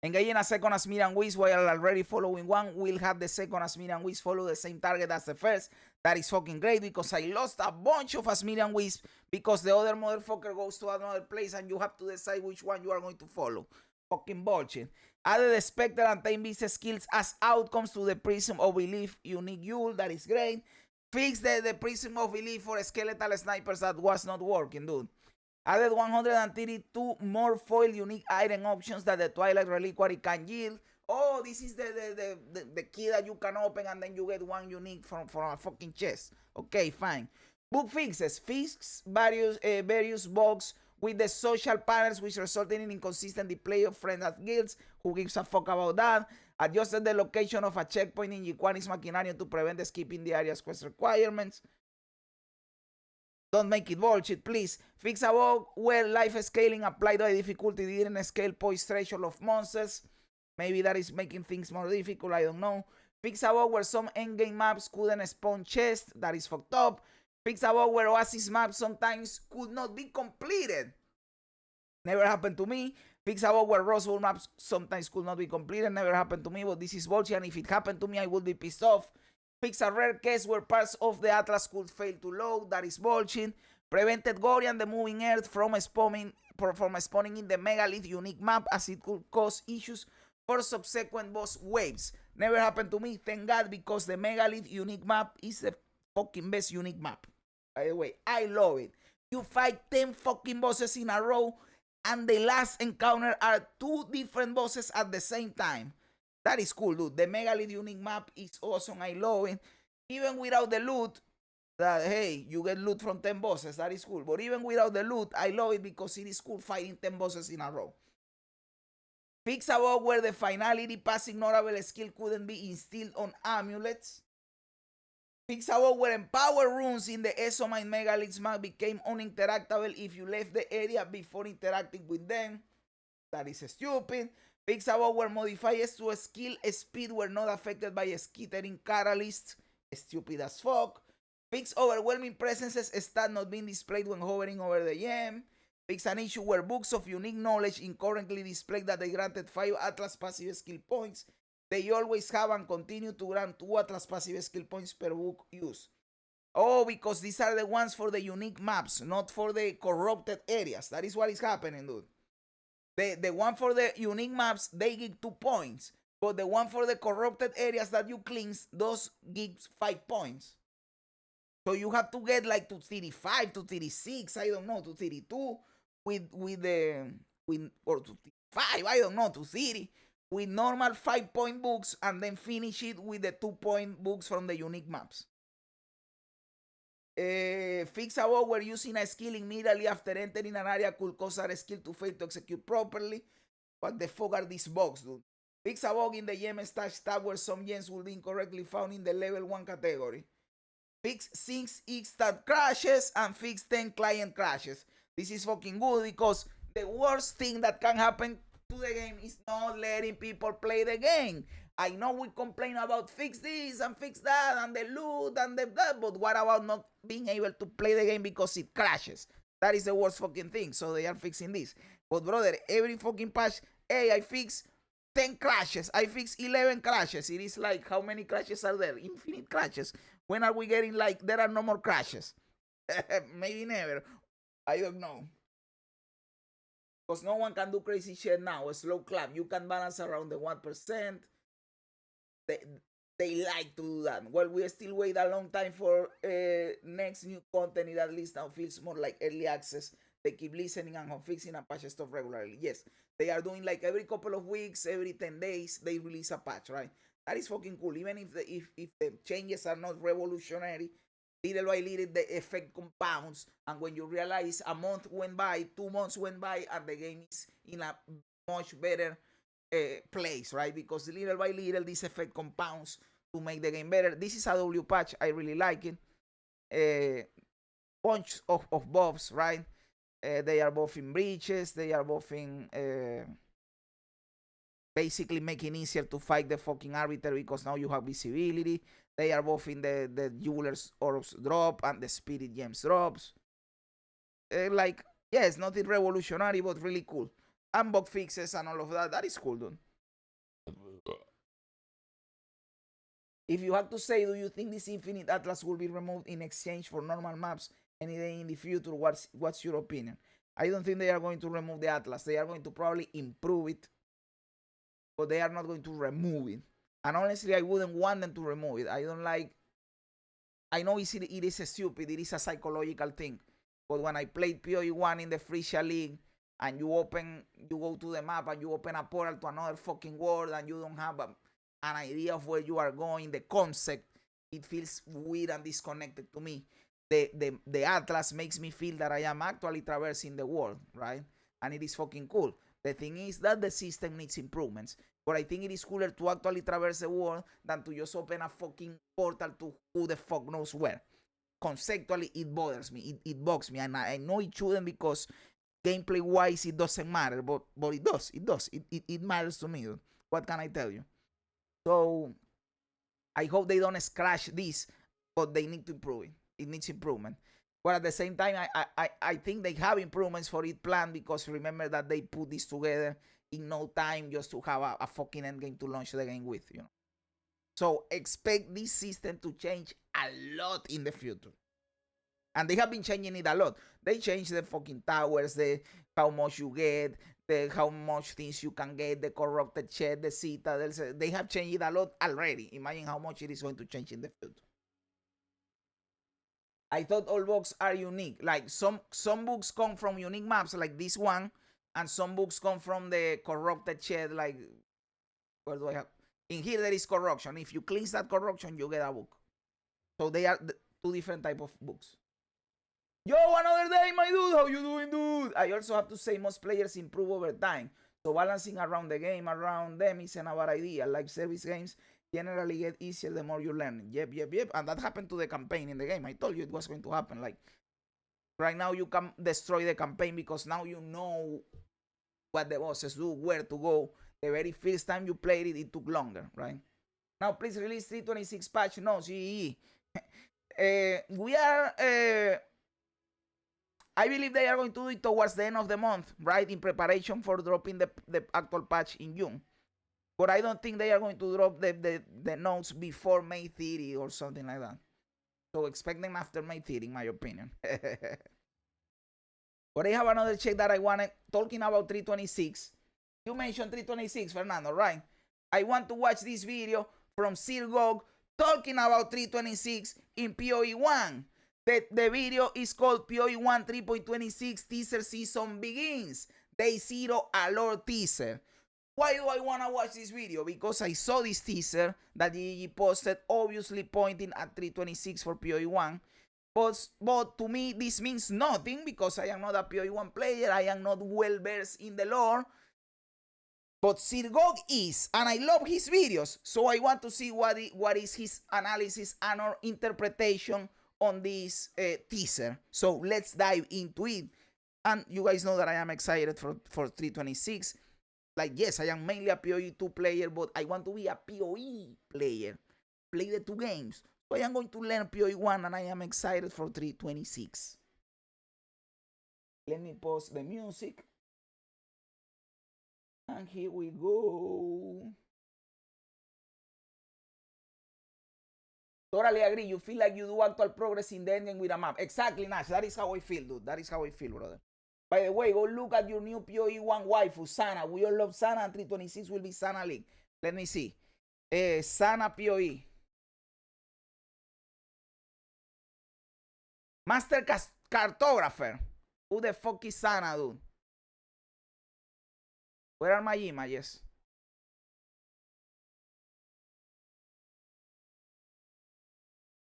Engaging a second as Miran Whiz while already following one. We'll have the second as Miran Whiz follow the same target as the first. That is fucking great because I lost a bunch of Asmirian Wisp because the other motherfucker goes to another place and you have to decide which one you are going to follow. Fucking bullshit. Added the Spectre and Time Beast skills as outcomes to the Prism of Belief unique Yule. That is great. Fix the Prism of Belief for skeletal snipers that was not working, dude. Added 132 more foil unique item options that the Twilight Reliquary can yield. Oh, this is the key that you can open and then you get one unique from a fucking chest. Okay, fine. Book fixes. Fix various bugs with the social patterns which resulted in inconsistent display of friends at guilds. Who gives a fuck about that? Adjusted the location of a checkpoint in Jiquanis Machinarium to prevent skipping the area's quest requirements. Don't make it bullshit, please. Fix a bug where life scaling applied to a difficulty didn't scale poise threshold of monsters. Maybe that is making things more difficult, I don't know. Fix a bug where some endgame maps couldn't spawn chests. That is fucked up. Fix a bug where Oasis maps sometimes could not be completed. Never happened to me. Fix a bug where Roswell maps sometimes could not be completed. Never happened to me, but this is bullshit, and if it happened to me, I would be pissed off. Fix a rare case where parts of the Atlas could fail to load. That is bullshit. Prevented Gorian, the moving earth, from spawning in the Megalith unique map as it could cause issues for subsequent boss waves. Never happened to me, thank God, because the Megalith unique map is the fucking best unique map. By the way, I love it. You fight 10 fucking bosses in a row and the last encounter are 2 different bosses at the same time. That is cool, dude. The Megalith unique map is awesome. I love it. Even without the loot, that, hey, you get loot from 10 bosses. That is cool. But even without the loot, I love it because it is cool fighting 10 bosses in a row. Fix a bug where the finality pass ignorable skill couldn't be instilled on amulets. Fix a bug where empower runes in the Esomine Megaliths map became uninteractable if you left the area before interacting with them. That is stupid. Fix a bug where modifiers to skill speed were not affected by skittering catalysts. Stupid as fuck. Fix overwhelming presences stat not being displayed when hovering over the gem. Fix an issue where books of unique knowledge incorrectly displayed that they granted 5 Atlas passive skill points. They always have and continue to grant 2 Atlas passive skill points per book use. Oh, because these are the ones for the unique maps, not for the corrupted areas. That is what is happening, dude. The one for the unique maps, they give 2 points. But the one for the corrupted areas that you cleanse, those gives 5 points. So you have to get like to 35, to 36, I don't know, to 32 or to 5, I don't know, to 30 with normal 5-point books and then finish it with the 2-point books from the unique maps. Fix a bug where using a skill immediately after entering an area could cause a skill to fail to execute properly. What the fuck are these bugs, dude? Fix a bug in the gem stash tab where some gems will be incorrectly found in the level 1 category. Fix 6 X-Stat crashes and fix 10 client crashes. This is fucking good because the worst thing that can happen to the game is not letting people play the game. I know we complain about fix this and fix that and the loot and the that, but what about not being able to play the game because it crashes? That is the worst fucking thing. So they are fixing this. But brother, every fucking patch, hey, I fix 10 crashes. I fix 11 crashes. It is like, how many crashes are there? Infinite crashes. When are we getting like, there are no more crashes? Maybe never. I don't know. Because no one can do crazy shit now. A slow clap. You can balance around the 1%. They like to do that. Well, we still wait a long time for next new content. It at least now feels more like early access. They keep listening and fixing and patch stuff regularly. Yes, they are doing like every couple of weeks, every 10 days, they release a patch, right? That is fucking cool. Even if the changes are not revolutionary, little by little the effect compounds. And when you realize a month went by, 2 months went by, and the game is in a much better place, right? Because little by little this effect compounds to make the game better. This is a W patch. I really like it. Bunch of buffs, right? They are buffing breaches. They are buffing basically making easier to fight the fucking arbiter because now you have visibility. They are buffing the jeweler's orbs drop and the spirit gems drops. Like, yes, nothing revolutionary, but really cool. And bug fixes and all of that. That is cool, dude. If you have to say, do you think this Infinite Atlas will be removed in exchange for normal maps any day in the future? What's your opinion? I don't think they are going to remove the Atlas. They are going to probably improve it, but they are not going to remove it. And honestly, I wouldn't want them to remove it. I don't like. I know it is a stupid. It is a psychological thing. But when I played PoE 1 in the Frisia League, and you go to the map and you open a portal to another fucking world, and you don't have an idea of where you are going, the concept, it feels weird and disconnected to me. The Atlas makes me feel that I am actually traversing the world, right? And it is fucking cool. The thing is that the system needs improvements. But I think it is cooler to actually traverse the world than to just open a fucking portal to who the fuck knows where. Conceptually, it bothers me. It bugs me. And I know it shouldn't because gameplay-wise, it doesn't matter. But it does. It does. It matters to me, dude. What can I tell you? So, I hope they don't scratch this, but they need to improve it. It needs improvement. But at the same time, I think they have improvements for it planned because remember that they put this together in no time just to have a fucking endgame to launch the game with, you know. So expect this system to change a lot in the future. And they have been changing it a lot. They changed the fucking towers, the how much you get, the how much things you can get, the corrupted chest, the citadels. They have changed it a lot already. Imagine how much it is going to change in the future. I thought all books are unique. Like some books come from unique maps, like this one, and some books come from the corrupted shed. Like, where do I have? In here there is corruption. If you cleanse that corruption, you get a book. So they are two different type of books. Yo, another day, my dude. How you doing, dude? I also have to say most players improve over time. So balancing around the game, around them is a bad idea. Live service games generally get easier the more you learn. Yep. And that happened to the campaign in the game. I told you it was going to happen. Like, right now you can destroy the campaign because now you know what the bosses do, where to go. The very first time you played it, it took longer, right? Now, please release 326 patch. No, see. We are... I believe they are going to do it towards the end of the month, right? In preparation for dropping the actual patch in June. But I don't think they are going to drop the notes before May 30 or something like that. So expect them after May 30, in my opinion. But I have another check that I wanted. Talking about 326. You mentioned 326, Fernando, right? I want to watch this video from Sir Gog talking about 326 in PoE 1. The video is called PoE 1 3.26 Teaser Season Begins. Day 0 Alert Teaser. Why do I want to watch this video? Because I saw this teaser that GG posted, obviously pointing at 326 for PoE 1. But to me, this means nothing because I am not a PoE 1 player. I am not well versed in the lore. But Sir Gog is, and I love his videos. So I want to see what is his analysis and or interpretation on this teaser. So let's dive into it. And you guys know that I am excited for 326. Like, yes, I am mainly a PoE 2 player, but I want to be a PoE player. Play the two games. So I am going to learn PoE 1 and I am excited for 326. Let me pause the music. And here we go. Totally agree. You feel like you do actual progress in the endgame with a map. Exactly, Nash. That is how I feel, dude. That is how I feel, brother. By the way, go look at your new PoE 1 waifu, Sana. We all love Sana, and 326 will be Sana League. Let me see. Sana PoE. Master Cartographer. Who the fuck is Sana, dude? Where are my images?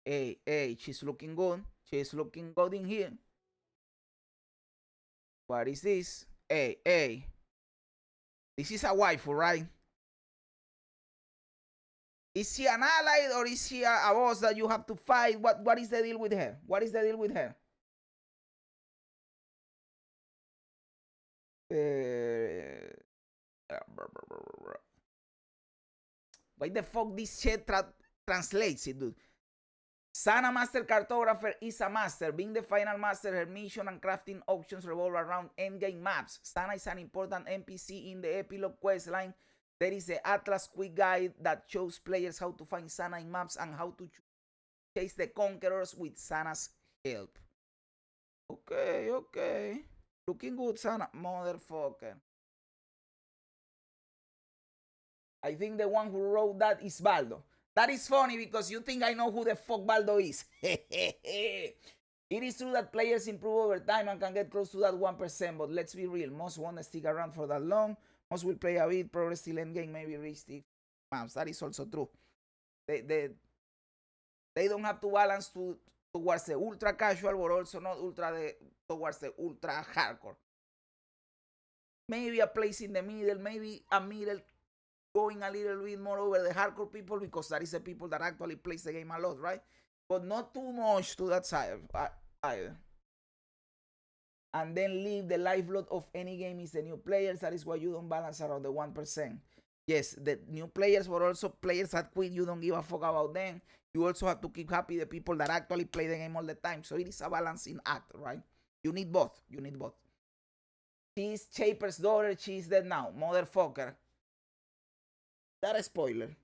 Hey, she's looking good. She's looking good in here. What is this? Hey. This is a waifu, right? Is she an ally or is she a boss that you have to fight? What is the deal with her? What is the deal with her? Why the fuck this shit translates it, dude? Sana Master Cartographer is a master. Being the final master, her mission and crafting options revolve around endgame maps. Sana is an important NPC in the epilogue questline. There is the Atlas quick guide that shows players how to find Sana in maps and how to chase the conquerors with Sana's help. Okay, okay. Looking good, Sana. Motherfucker. I think the one who wrote that is Baldo. That is funny because you think I know who the fuck Baldo is. It is true that players improve over time and can get close to that 1%, but let's be real, most won't stick around for that long. Most will play a bit, progress till endgame, maybe reach the maps. That is also true. They don't have to balance towards the ultra casual, but also not towards the ultra hardcore. Maybe a place in the middle, maybe a middle going a little bit more over the hardcore people because that is the people that actually plays the game a lot, right? But not too much to that side either. And then leave the lifeblood of any game is the new players. That is why you don't balance around the 1%. Yes, the new players, but also players that quit. You don't give a fuck about them. You also have to keep happy the people that actually play the game all the time. So it is a balancing act, right? You need both. You need both. She's Shaper's daughter. She's dead now. Motherfucker. That a spoiler.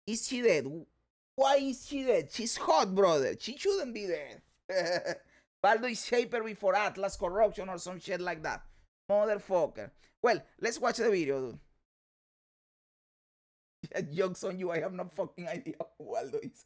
Is she dead? Why is she dead? She's hot, brother. She shouldn't be dead. Baldo is Shaper before Atlas corruption or some shit like that. Motherfucker. Well, let's watch the video, dude. Jokes on you. I have no fucking idea who Baldo is.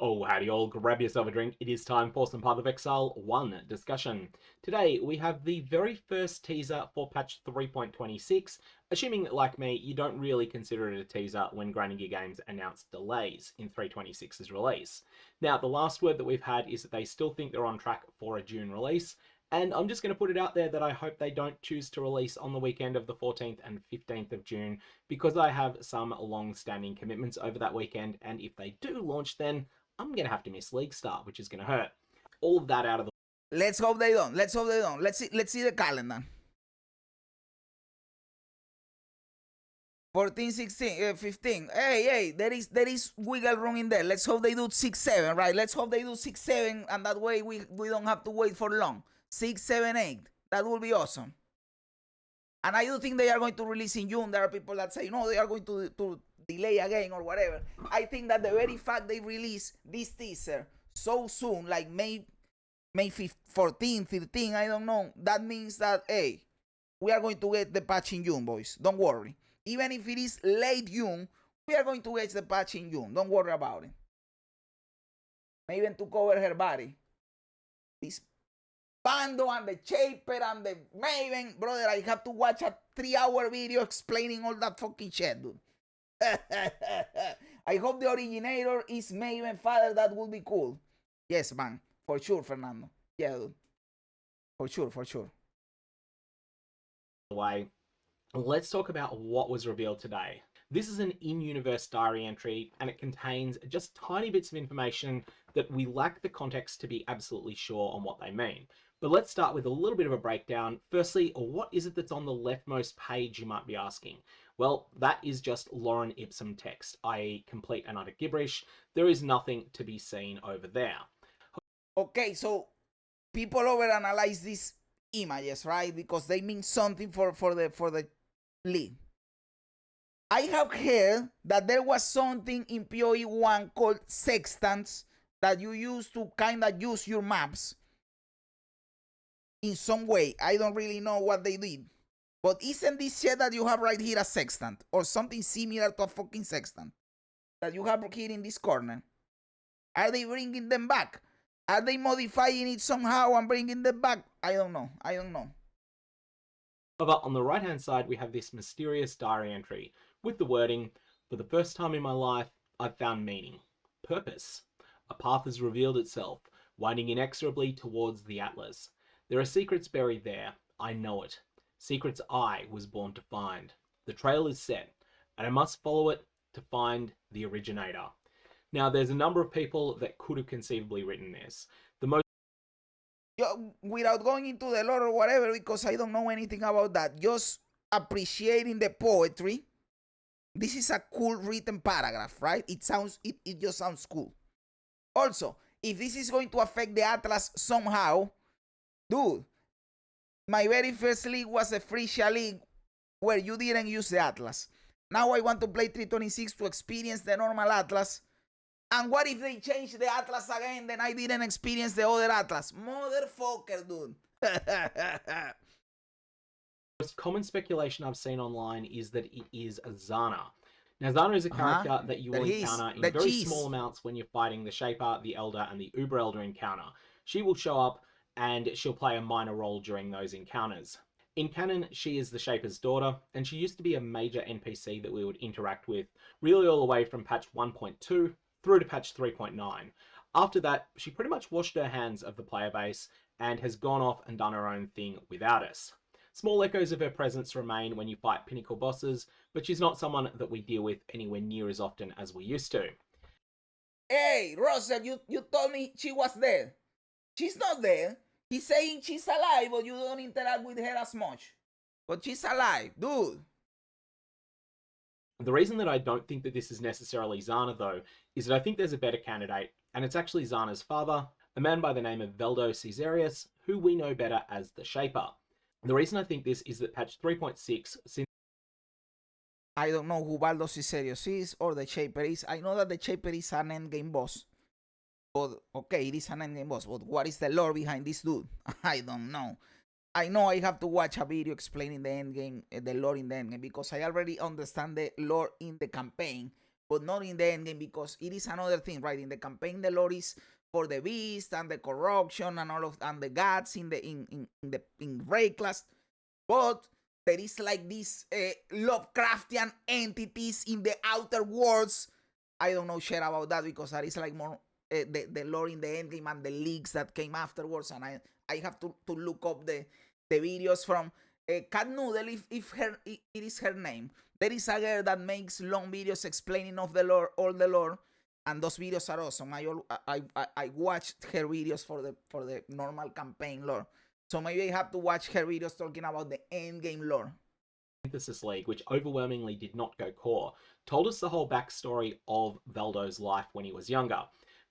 Oh, howdy all, grab yourself a drink. It is time for some Path of Exile 1 discussion. Today, we have the very first teaser for patch 3.26. Assuming, like me, you don't really consider it a teaser when Grinding Gear Games announced delays in 3.26's release. Now, the last word that we've had is that they still think they're on track for a June release, and I'm just going to put it out there that I hope they don't choose to release on the weekend of the 14th and 15th of June, because I have some long-standing commitments over that weekend, and if they do launch then, I'm going to have to miss League Start, which is going to hurt. All of that out of the... Let's hope they don't. Let's hope they don't. Let's see the calendar. 14, 16, 15. Hey, there is wiggle room in there. Let's hope they do 6, 7, right? Let's hope they do 6, 7, and that way we don't have to wait for long. 6, 7, 8. That will be awesome. And I do think they are going to release in June. There are people that say, no, they are going to delay again or whatever. I think that the very fact they release this teaser so soon, like May 14, 15, I don't know, that means that, hey, we are going to get the patch in June, boys. Don't worry. Even if it is late June, we are going to get the patch in June. Don't worry about it. Maybe to cover her body. This Bando and the Shaper and the Maven, brother, I have to watch a 3-hour video explaining all that fucking shit, dude. I hope the originator is Maven father. That would be cool. Yes, man. For sure, Fernando. Yeah, dude. For sure. way, let's talk about what was revealed today. This is an in-universe diary entry, and it contains just tiny bits of information that we lack the context to be absolutely sure on what they mean. But let's start with a little bit of a breakdown. Firstly, what is it that's on the leftmost page, you might be asking? Well, that is just Lorem Ipsum text, i.e. complete and utter gibberish. There is nothing to be seen over there. Okay, so people overanalyze these images, right? Because they mean something for the lead. I have heard that there was something in PoE 1 called sextants that you use to kind of use your maps in some way. I don't really know what they did. But isn't this shit that you have right here a sextant? Or something similar to a fucking sextant that you have here in this corner? Are they bringing them back? Are they modifying it somehow and bringing them back? I don't know. However, on the right-hand side, we have this mysterious diary entry with the wording, "For the first time in my life, I've found meaning. Purpose. A path has revealed itself, winding inexorably towards the Atlas. There are secrets buried there. I know it. Secrets I was born to find. The trail is set. and I must follow it to find the originator. Now, there's a number of people that could have conceivably written this. The most without going into the lore or whatever, because I don't know anything about that, just appreciating the poetry. This is a cool written paragraph, right? It just sounds cool. Also, if this is going to affect the Atlas somehow, dude, my very first league was a free shell league where you didn't use the Atlas. Now I want to play 326 to experience the normal Atlas. And what if they change the Atlas again, then I didn't experience the other Atlas? Motherfucker, dude. most common speculation I've seen online is that it is a Zana. Now, Zana is a character that you will encounter in very small amounts when you're fighting the Shaper, the Elder, and the Uber Elder encounter. She will show up and she'll play a minor role during those encounters. In canon, she is the Shaper's daughter, and she used to be a major NPC that we would interact with, really all the way from patch 1.2 through to patch 3.9. After that, she pretty much washed her hands of the player base and has gone off and done her own thing without us. Small echoes of her presence remain when you fight Pinnacle bosses, but she's not someone that we deal with anywhere near as often as we used to. Hey, Russell, you told me she was dead. She's not dead. He's saying she's alive, but you don't interact with her as much. But she's alive, dude. The reason that I don't think that this is necessarily Zana, though, is that I think there's a better candidate, and it's actually Zana's father, a man by the name of Jazzarus, who we know better as the Shaper. The reason I think this is that patch 3.6, since I don't know who Baldo Jazzarus is or the Shaper is. I know that the Shaper is an endgame boss. But, okay, it is an endgame boss. But what is the lore behind this dude? I don't know. I know I have to watch a video explaining the endgame, the lore in the endgame, because I already understand the lore in the campaign, but not in the endgame, because it is another thing, right? In the campaign, the lore is for the beast and the corruption and all of and the gods in raid class, but there is like these Lovecraftian entities in the outer worlds. I don't know shit about that, because that is like more the lore in the endgame and the leaks that came afterwards, and I have to look up the videos from Cat Noodle, if it is her name. There is a girl that makes long videos explaining of the lore, all the lore, and those videos are awesome. I watched her videos for the normal campaign lore, so maybe I have to watch her videos talking about the end game lore. Synthesis League, which overwhelmingly did not go core, told us the whole backstory of Veldo's life when he was younger.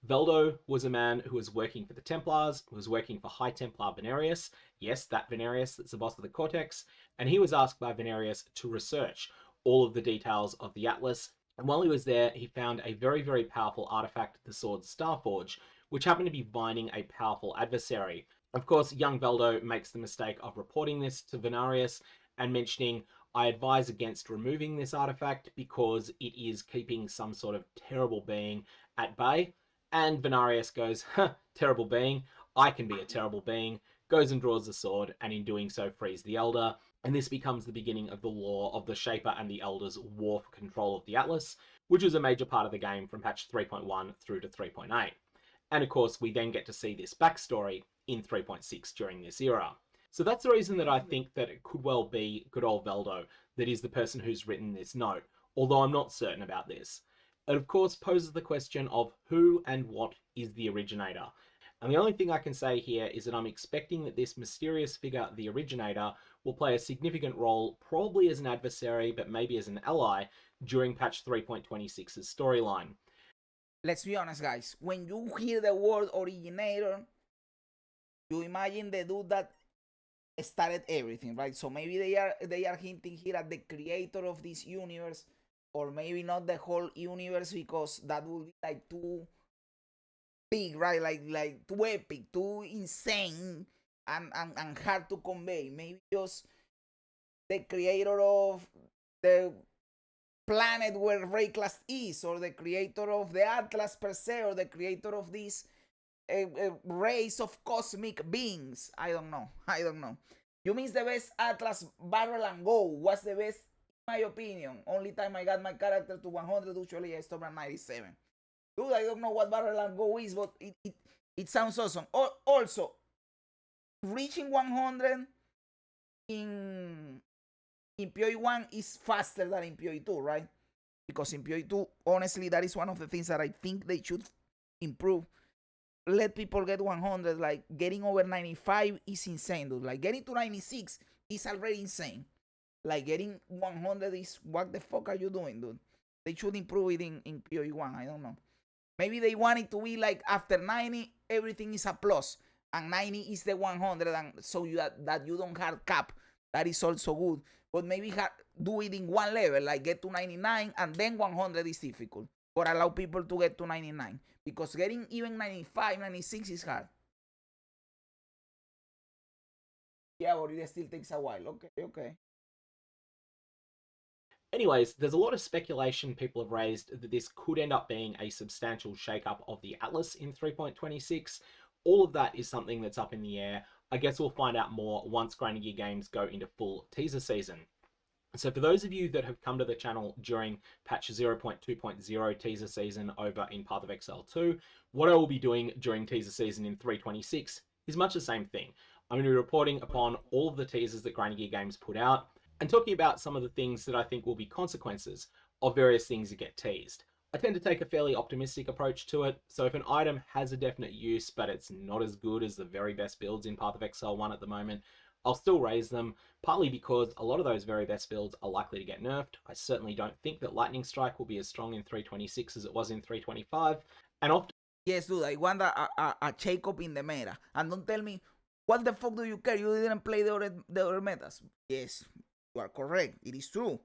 Veldo was a man who was working for the Templars, who was working for High Templar Venarius, yes, that Venarius that's the boss of the Cortex, and he was asked by Venarius to research all of the details of the Atlas, and while he was there, he found a very, very powerful artifact, the sword Starforge, which happened to be binding a powerful adversary. Of course, young Veldo makes the mistake of reporting this to Venarius and mentioning, I advise against removing this artifact because it is keeping some sort of terrible being at bay. And Venarius goes, huh, terrible being, I can be a terrible being, goes and draws the sword, and in doing so frees the Elder, and this becomes the beginning of the lore of the Shaper and the Elder's war for control of the Atlas, which was a major part of the game from patch 3.1 through to 3.8. And of course, we then get to see this backstory in 3.6 during this era. So that's the reason that I think that it could well be good old Veldo that is the person who's written this note, although I'm not certain about this. It of course poses the question of who and what is the originator. And the only thing I can say here is that I'm expecting that this mysterious figure, the originator, will play a significant role, probably as an adversary, but maybe as an ally, during patch 3.26's storyline. Let's be honest, guys. When you hear the word originator, you imagine the dude that started everything, right? So maybe they are hinting here at the creator of this universe, or maybe not the whole universe, because that would be like too big, right? Like too epic, too insane, and hard to convey. Maybe just the creator of the planet where Rayclast is, or the creator of the Atlas per se, or the creator of this race of cosmic beings. I don't know. You mean the best Atlas barrel and go? What's the best, in my opinion? Only time I got my character to 100, usually I stop at 97. Dude, I don't know what barrel and go is, but it sounds awesome. Also, reaching 100 in PoE 1 is faster than in PoE 2, right? because in PoE 2, honestly, that is one of the things that I think they should improve. Let people get 100. Like, getting over 95 is insane, dude. Like, getting to 96 is already insane. Like, getting 100 is, what the fuck are you doing, dude? They should improve it in PoE 1. I don't know. Maybe they want it to be like after 90, everything is a plus, and 90 is the 100, and so that you don't have cap. That is also good. But maybe do it in one level, like get to 99, and then 100 is difficult. But allow people to get to 99. Because getting even 95, 96 is hard. Yeah, but it still takes a while. Okay. Anyways, there's a lot of speculation people have raised that this could end up being a substantial shakeup of the Atlas in 3.26. All of that is something that's up in the air. I guess we'll find out more once Grinding Gear Games go into full teaser season. So for those of you that have come to the channel during patch 0.2.0 teaser season over in Path of Exile 2, what I will be doing during teaser season in 3.26 is much the same thing. I'm going to be reporting upon all of the teasers that Grinding Gear Games put out, and talking about some of the things that I think will be consequences of various things that get teased. I tend to take a fairly optimistic approach to it, so if an item has a definite use but it's not as good as the very best builds in Path of Exile 1 at the moment, I'll still raise them, partly because a lot of those very best builds are likely to get nerfed. I certainly don't think that Lightning Strike will be as strong in 3.26 as it was in 3.25, and often... Yes, dude, I want a shake-up in the meta. And don't tell me, what the fuck do you care? You didn't play the other metas. Yes, you are correct. It is true.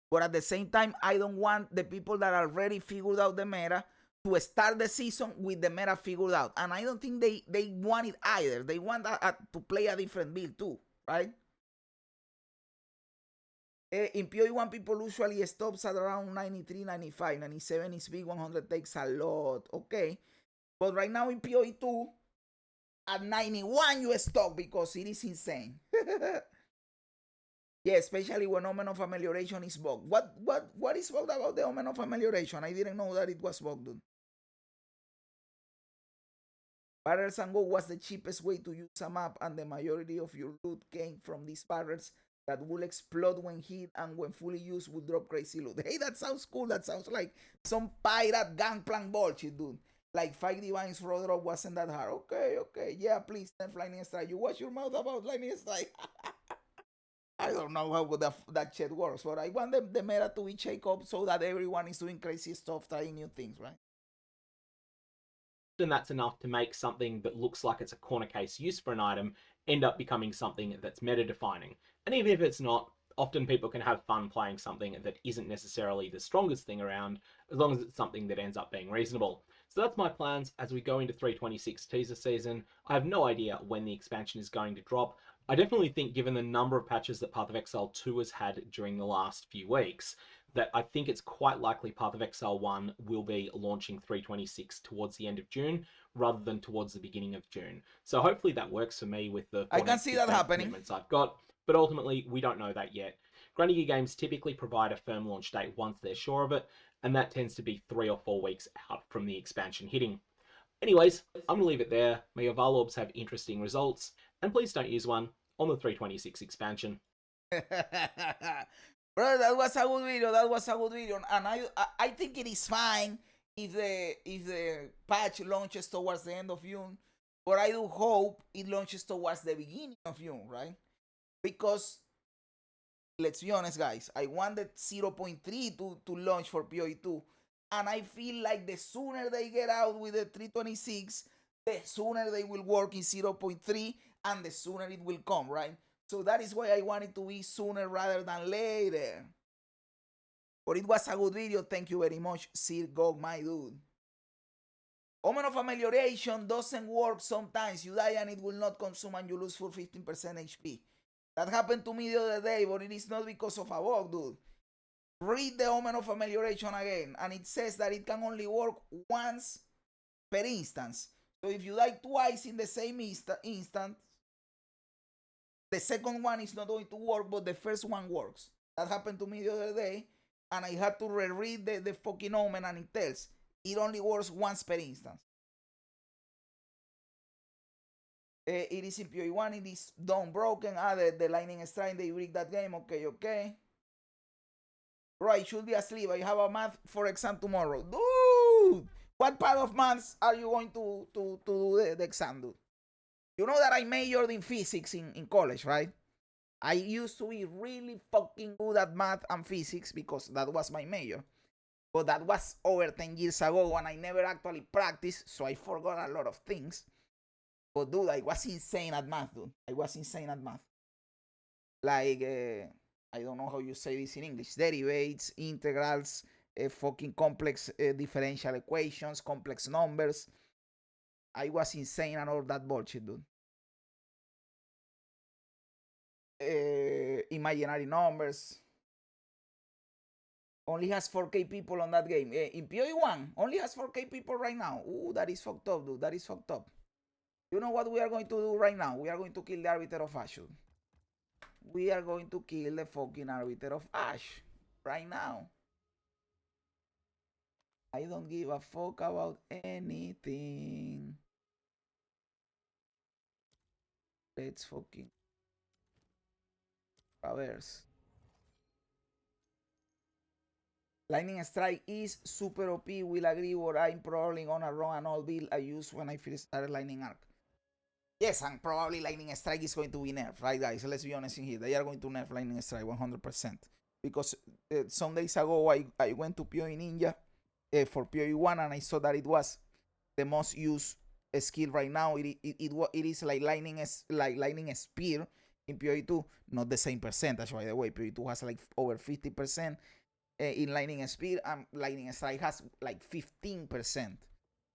But at the same time, I don't want the people that already figured out the meta to start the season with the meta figured out. And I don't think they want it either. They want to play a different build too, right? In PoE 1, people usually stops at around 93, 95. 97 is big, 100 takes a lot. Okay. But right now in PoE 2, at 91 you stop because it is insane. Yeah, especially when Omen of Amelioration is bugged. What is bugged about the Omen of Amelioration? I didn't know that it was bugged, dude. Barrels and Go was the cheapest way to use a map, and the majority of your loot came from these barrels that will explode when hit, and when fully used will drop crazy loot. Hey, that sounds cool. That sounds like some pirate gangplank bullshit, dude. Like 5 Divines Raw Drop wasn't that hard. Okay. Yeah, please, nerf Lightning Strike. You watch your mouth about Lightning Strike. I don't know how that shit works, but I want the meta to be shake up so that everyone is doing crazy stuff, trying new things, right? Then that's enough to make something that looks like it's a corner case use for an item end up becoming something that's meta defining. And even if it's not, often people can have fun playing something that isn't necessarily the strongest thing around, as long as it's something that ends up being reasonable. So that's my plans as we go into 3.26 teaser season. I have no idea when the expansion is going to drop. I definitely think, given the number of patches that Path of Exile 2 has had during the last few weeks, that I think it's quite likely Path of Exile 1 will be launching 3.26 towards the end of June, rather than towards the beginning of June. So hopefully that works for me with the I can see that happening. commitments I've got, but ultimately we don't know that yet. Grinding Gear Games typically provide a firm launch date once they're sure of it, and that tends to be 3 or 4 weeks out from the expansion hitting. Anyways, I'm going to leave it there. May your Varlorbs have interesting results, and please don't use one on the 3.26 expansion. Bro, that was a good video. And I think it is fine if the patch launches towards the end of June. But I do hope it launches towards the beginning of June, right? Because, let's be honest, guys, I wanted 0.3 to launch for PoE 2. And I feel like the sooner they get out with the 3.26, the sooner they will work in 0.3, and the sooner it will come, right? So that is why I want it to be sooner rather than later. But it was a good video. Thank you very much, Sir Gog, my dude. Omen of Amelioration doesn't work sometimes. You die and it will not consume and you lose for 15% HP. That happened to me the other day, but it is not because of a bug, dude. Read the Omen of Amelioration again, and it says that it can only work once per instance. So if you die twice in the same instant, the second one is not going to work, but the first one works. That happened to me the other day, and I had to reread the fucking Omen, and it tells it only works once per instance. It is in PoE 1, it is done broken. The Lightning Strike, they break that game. Okay. Bro, I should be asleep. I have a math for exam tomorrow. Dude! What part of maths are you going to do the exam, dude? You know that I majored in physics in college, right? I used to be really fucking good at math and physics because that was my major. But that was over 10 years ago and I never actually practiced, so I forgot a lot of things. But dude, I was insane at math, dude. I was insane at math. Like, I don't know how you say this in English. Derivatives, integrals, fucking complex differential equations, complex numbers. I was insane at all that bullshit, dude. Imaginary numbers. Only has 4K people on that game. In PoE 1, only has 4K people right now. Ooh, that is fucked up, dude. That is fucked up. You know what we are going to do right now? We are going to kill the Arbiter of Ash, dude. We are going to kill the fucking Arbiter of Ash right now. I don't give a fuck about anything. Let's fucking traverse. Lightning Strike is super OP. Will agree, or I'm probably gonna run an old build I used when I first started Lightning Arc. Yes, and probably Lightning Strike is going to be nerfed, right, guys? Let's be honest in here. They are going to nerf Lightning Strike 100%. Because some days ago, I went to PoE Ninja for PoE 1 and I saw that it was the most used skill right now. It is like Lightning Spear in PoE 2. Not the same percentage, by the way. PoE 2 has like over 50% in Lightning Spear, and Lightning Strike has like 15%.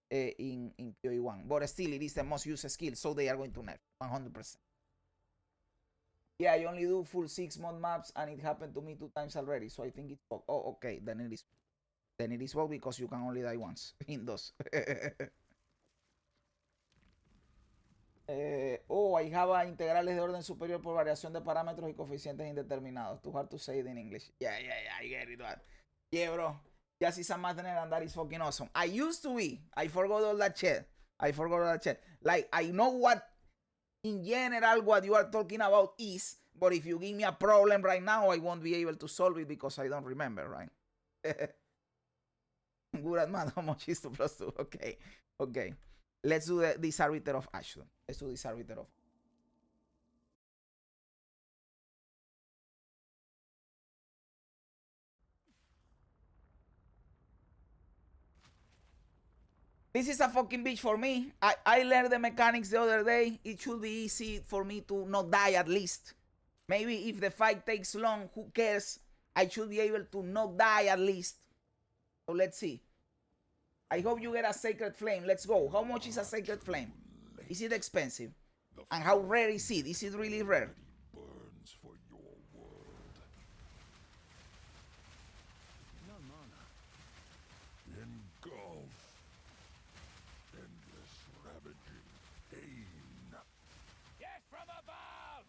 In PoE 1, but still it is the most used skill, so they are going to nerf 100%. Yeah, I only do full 6-month maps and it happened to me 2 times already, so I think it's bug. Oh, okay, then it is bug because you can only die once in those. I have a integrales de orden superior por variación de parámetros y coeficientes indeterminados. Too hard to say it in English. Yeah, I get it, man. Yeah, bro. Just is a math nerd and that is fucking awesome. I used to be. I forgot all that shit. Like, I know what, in general, what you are talking about is, but if you give me a problem right now, I won't be able to solve it because I don't remember, right? Good at math. How much is 2 plus 2? Okay. Let's do this Arbiter of Ash. Let's do this Arbiter of. This is a fucking bitch for me. I learned the mechanics the other day. It should be easy for me to not die at least. Maybe if the fight takes long, who cares? I should be able to not die at least. So let's see. I hope you get a Sacred Flame. Let's go. How much is a Sacred Flame? Is it expensive? And how rare is it? Is it really rare? Burns for your world. No mana. Engulf. Endless ravaging pain. Get from above!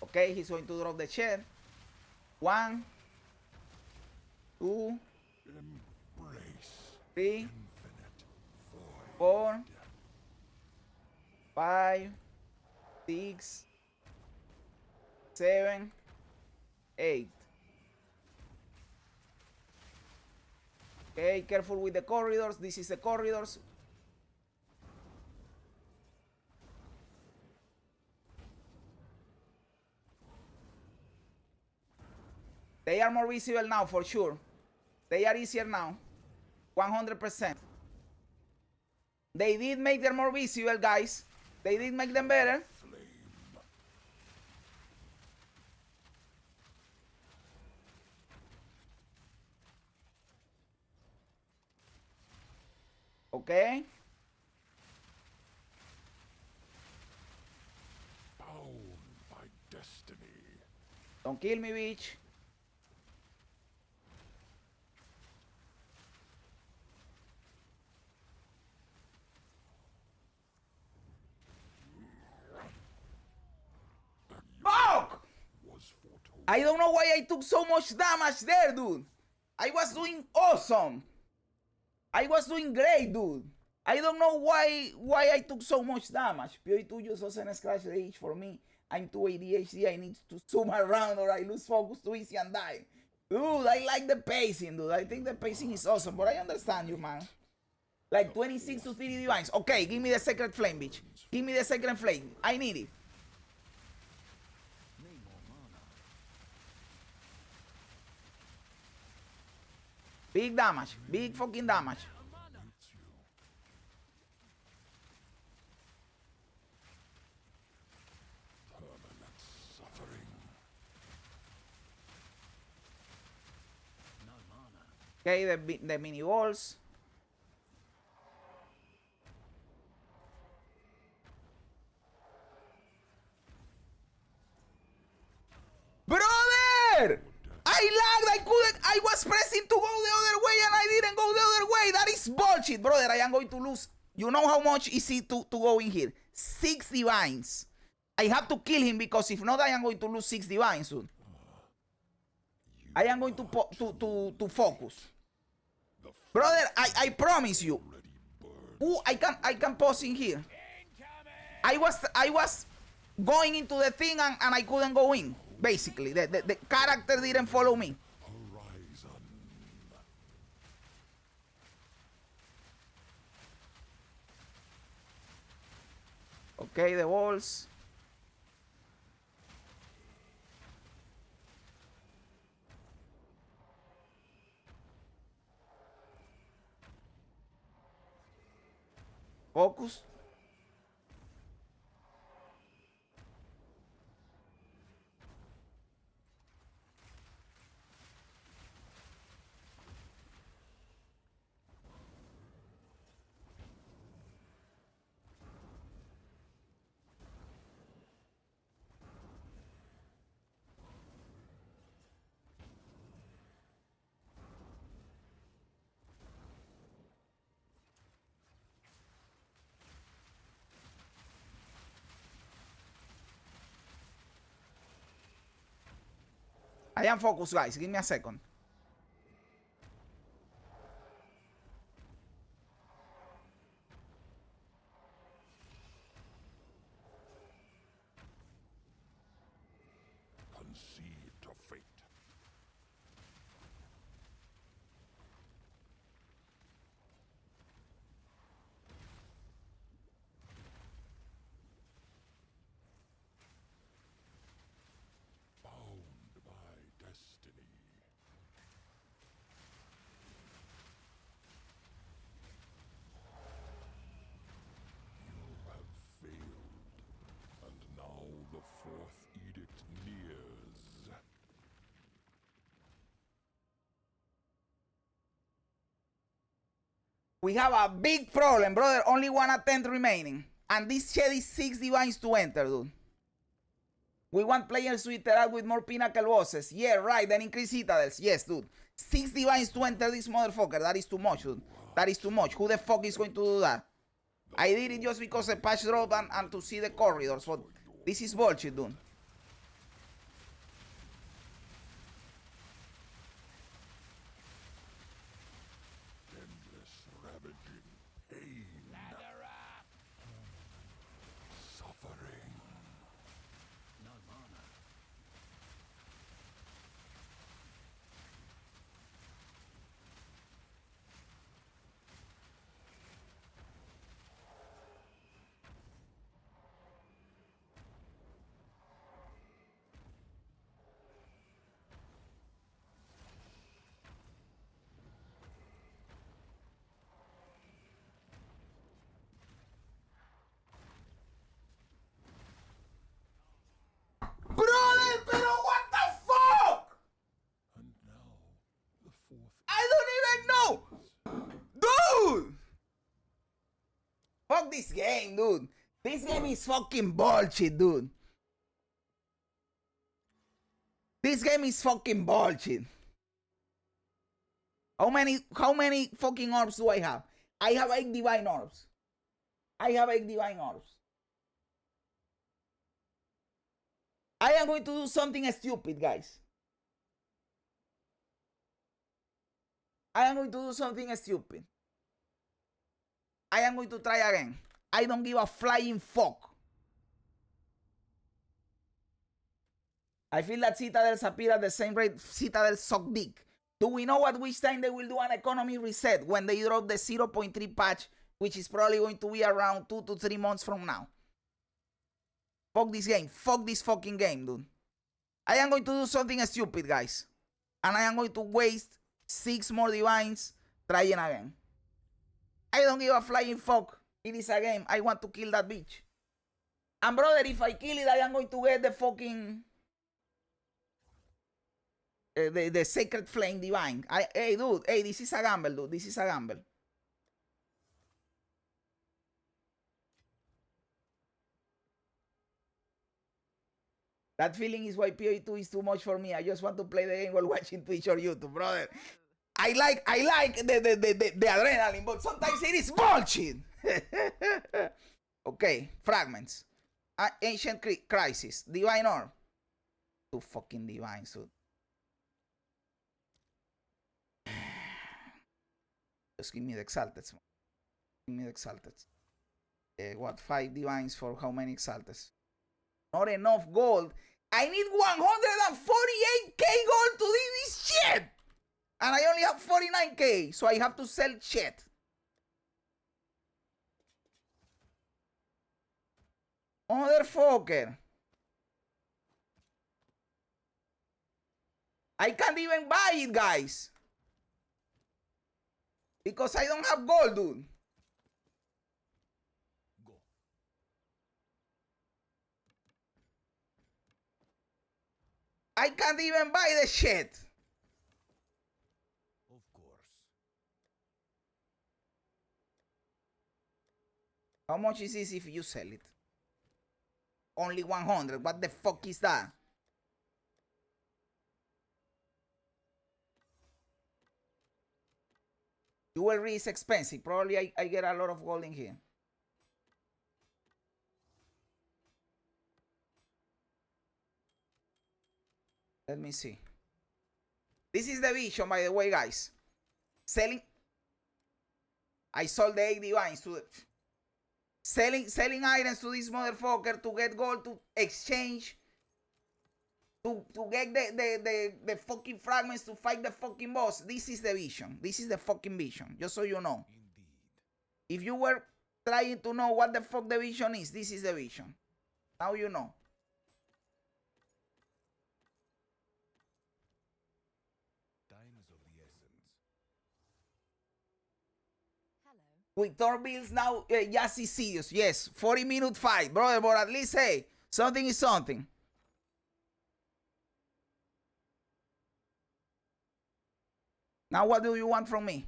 Okay, he's going to drop the shed. 1, 2, Embrace 3, infinite void. 4, 5, 6, 7, 8. Okay, careful with the corridors. This is the corridors. They are more visible now for sure. They are easier now. 100%. They did make them more visible, guys. They did make them better. Okay. Bound by destiny. Don't kill me, bitch. Fuck! Was foretold. I don't know why I took so much damage there, dude. I was doing awesome. I was doing great, dude. I don't know why I took so much damage. PoE2 just doesn't scratch the itch for me. I'm too ADHD, I need to zoom around or I lose focus too easy and die. Dude, I like the pacing, dude. I think the pacing is awesome, but I understand you, man. Like 26 to 30 divines. Okay, give me the Sacred Flame, bitch. Give me the Sacred Flame. I need it. Big damage. Big fucking damage. Awaits you. Permanent suffering. Okay, the mini walls. Brother! I lagged, I was pressing to go the other way and I didn't go the other way. That is bullshit, brother. I am going to lose. You know how much is it to go in here? 6 divines. I have to kill him because if not, I am going to lose 6 divines soon. I am going to focus. Brother, I promise you. Ooh, I can pause in here. I was going into the thing and I couldn't go in. Basically, the character didn't follow me. Horizon. Okay, the walls. Focus. I am focused, guys. Give me a second. Concede to fate. Bound by destiny. You have failed, and now the 4th edict nears. We have a big problem, brother. Only 1 attempt remaining. And this shed is 6 divines to enter, dude. We want players to interact with more Pinnacle bosses. Yeah, right, then increase citadels. Yes, dude. 6 divines to enter this motherfucker. That is too much, dude. That is too much. Who the fuck is going to do that? I did it just because the patch dropped and to see the corridors, but this is bullshit, dude. Endless ravaging pain. Suffering. Brother, pero what the fuck? And now the 4th I don't even know. Dude! Fuck this game, dude. This game is fucking bullshit, dude. This game is fucking bullshit. How many fucking orbs do I have? I have 8 divine orbs. I have 8 divine orbs. I am going to do something stupid, guys. I am going to do something stupid. I am going to try again. I don't give a flying fuck. I feel that Citadels appear at the same rate Citadels suck dick. Do we know at which time they will do an economy reset? When they drop the 0.3 patch, which is probably going to be around 2 to 3 months from now. Fuck this game. Fuck this fucking game, dude. I am going to do something stupid, guys. And I am going to waste 6 more divines trying again. I don't give a flying fuck. It is a game. I want to kill that bitch. And brother, if I kill it, I am going to get the fucking... the Sacred Flame Divine. Hey, dude. Hey, this is a gamble, dude. This is a gamble. That feeling is why PoE 2 is too much for me. I just want to play the game while watching Twitch or YouTube, brother. I like the adrenaline, but sometimes it is bullshit. Okay, fragments. Ancient Crisis. Divine Orb. 2 fucking divines, dude. Just give me the Exalted. Give me the Exalted. What, 5 divines for how many Exalted? Not enough gold. I need 148k gold to do this shit. And I only have 49k. So I have to sell shit. Motherfucker. I can't even buy it, guys. Because I don't have gold, dude. I can't even buy the shit. Of course. How much is this if you sell it? Only 100. What the fuck is that? Jewelry is expensive. Probably I get a lot of gold in here. Let me see. This is the vision, by the way, guys. Selling. I sold the 8 divines to the... Selling items to this motherfucker to get gold to exchange. To get the fucking fragments to fight the fucking boss. This is the vision. This is the fucking vision. Just so you know. Indeed. If you were trying to know what the fuck the vision is, this is the vision. Now you know. Time is of the essence. With Thor builds now, Jazzy serious. Yes, 40-minute fight, brother. But at least, hey, something is something. Now what do you want from me?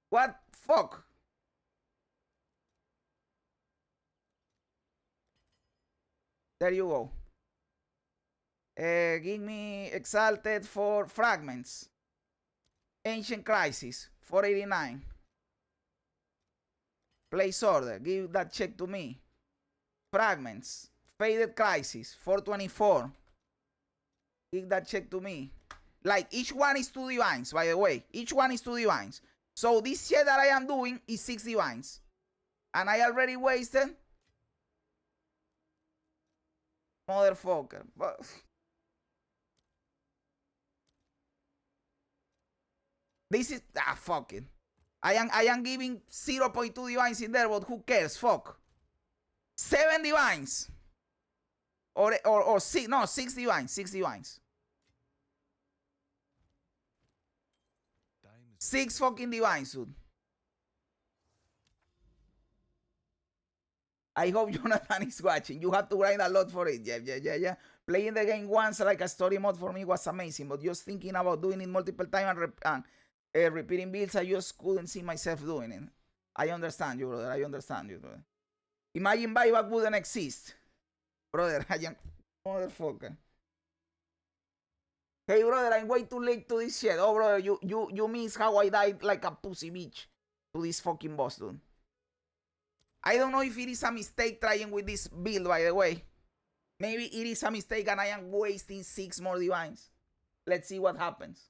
What? Fuck. There you go. Give me Exalted for fragments. Ancient Crisis, 489. Place order, give that check to me. Fragments, Faded Crisis, 424. Give that check to me. Like, each one is 2 divines, by the way. Each one is 2 divines. So this shit that I am doing is 6 divines. And I already wasted. Motherfucker. But this is fuck it. I am giving 0.2 divines in there, but who cares? Fuck. 7 divines. Or 6, no, 6 divines. 6 divines. 6 fucking divines, dude. I hope Jonathan is watching. You have to grind a lot for it. Yeah. Playing the game once like a story mode for me was amazing, but just thinking about doing it multiple times and repeating builds, I just couldn't see myself doing it. I understand you, brother. I understand you, brother. Imagine buyback wouldn't exist. Brother, I am... Motherfucker. Hey, brother, I'm way too late to this shit. Oh, brother, you miss how I died like a pussy bitch to this fucking boss, dude. I don't know if it is a mistake trying with this build, by the way. Maybe it is a mistake and I am wasting 6 more divines. Let's see what happens.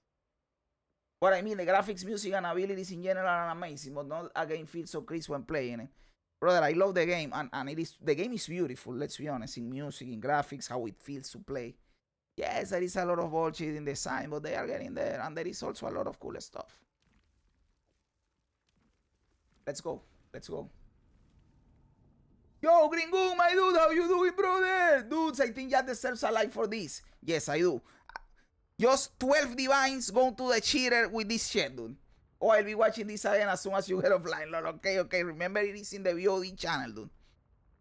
What I mean, the graphics, music, and abilities in general are amazing, but not a game feels so crisp when playing it. Brother, I love the game, and the game is beautiful, let's be honest, in music, in graphics, how it feels to play. Yes, there is a lot of bullshit in design, but they are getting there, and there is also a lot of cool stuff. Let's go. Let's go. Yo, Gringo, my dude, how you doing, brother? Dudes, I think Jack deserves a like for this. Yes, I do. Just 12 divines going to the cheater with this shit, dude. Oh, I'll be watching this again as soon as you get offline, Lord. Okay. Remember, it is in the VOD channel, dude.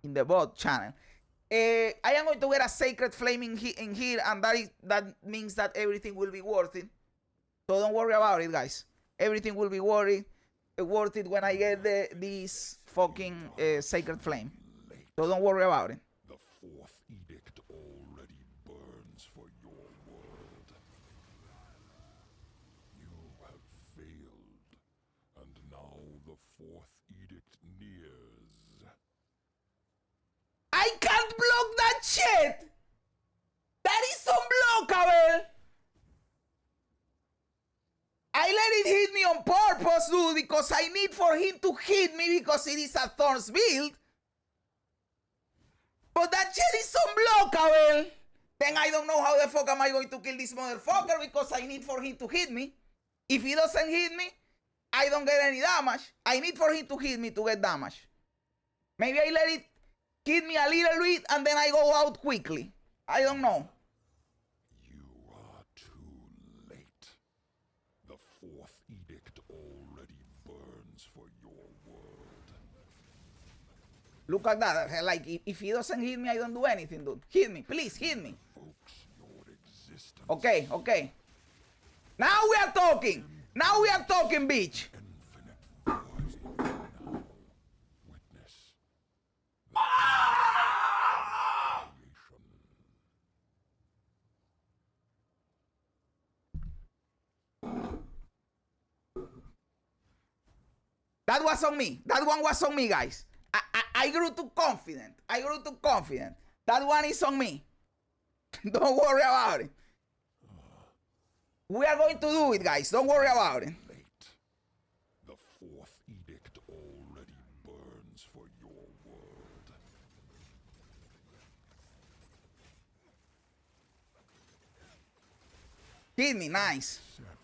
In the bot channel. I am going to get a Sacred Flame in here, and that means that everything will be worth it. So don't worry about it, guys. Everything will be worth it when I get this fucking Sacred Flame. So don't worry about it. The fourth edict already burns for your world. You have failed, and now the fourth edict nears. I can't block that shit! That is unblockable! I let it hit me on purpose, dude, because I need for him to hit me because it is a Thorns build. But that shit is unblockable. Then I don't know how the fuck am I going to kill this motherfucker because I need for him to hit me. If he doesn't hit me, I don't get any damage. I need for him to hit me to get damage. Maybe I let it hit me a little bit and then I go out quickly. I don't know. You are too late. The fourth edict already burns for your world. Look at that. Like, if he doesn't hit me, I don't do anything, dude. Hit me. Please, hit me. Folks, your existence. Okay. Now we are talking. Now we are talking, bitch. Infinite void. Now, witness the creation. That was on me. That one was on me, guys. I grew too confident. That one is on me. Don't worry about it. We are going to do it, guys. Don't worry about it. Late. The fourth edict already burns for your world. Hit me, nice. Accept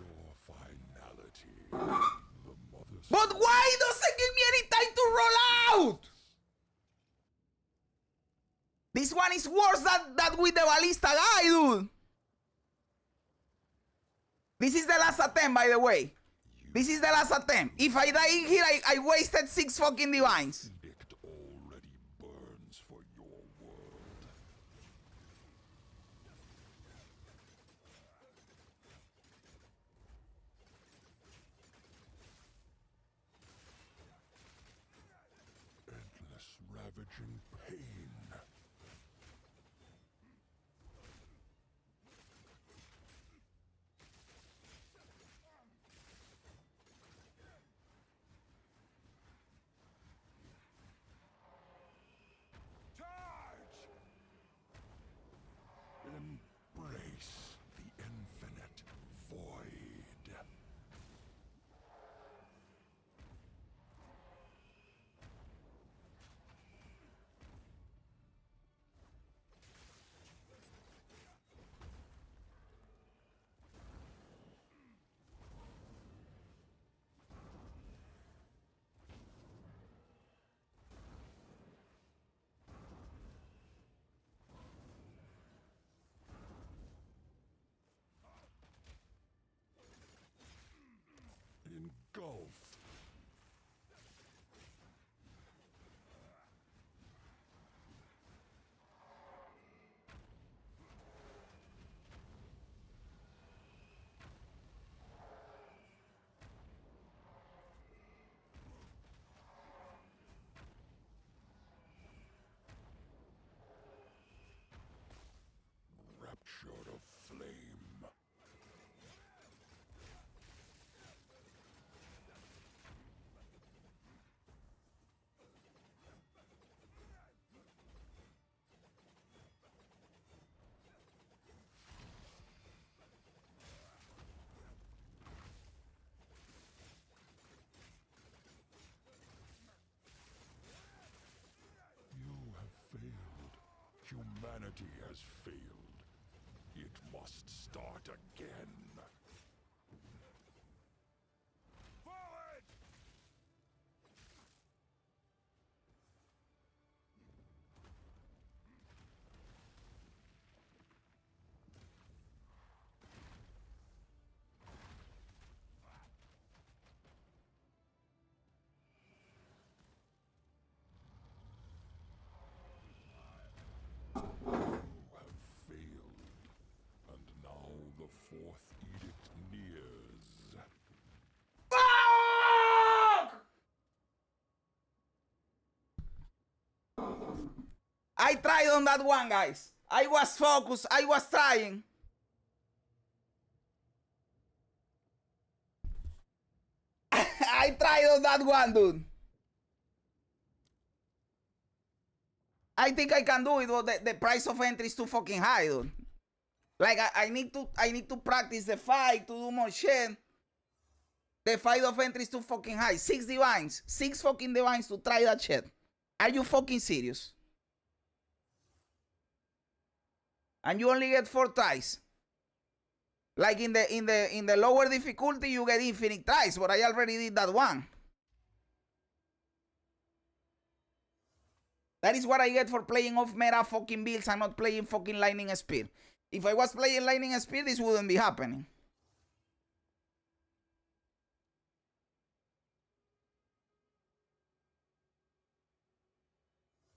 your finality. The mother's But why doesn't give me any time to roll out? This one is worse than that with the ballista guy, dude. This is the last attempt, by the way. This is the last attempt. If I die in here, I wasted 6 fucking divines. edict already burns for your world. Endless ravaging pain. Humanity has failed. It must start again. Forward! You have failed, and now the fourth edict nears. Fuck! I tried on that one, guys. I was focused. I was trying. I tried on that one, dude. I think I can do it, but the price of entry is too fucking high, dude. Like I need to practice the fight to do more shit. The fight of entry is too fucking high. 6 divines. 6 fucking divines to try that shit. Are you fucking serious? And you only get 4 tries. Like in the lower difficulty, you get infinite tries, but I already did that one. That is what I get for playing off meta fucking builds and not playing fucking lightning speed. If I was playing lightning speed, this wouldn't be happening.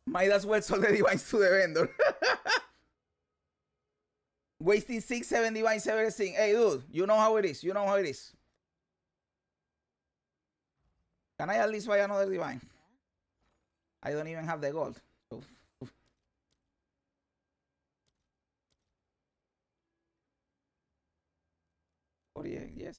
Might as well sell the divines to the vendor. Wasting 6, 7 divines, everything. Hey, dude, you know how it is. You know how it is. Can I at least buy another divine? I don't even have the gold. So. Oh, yeah, yes.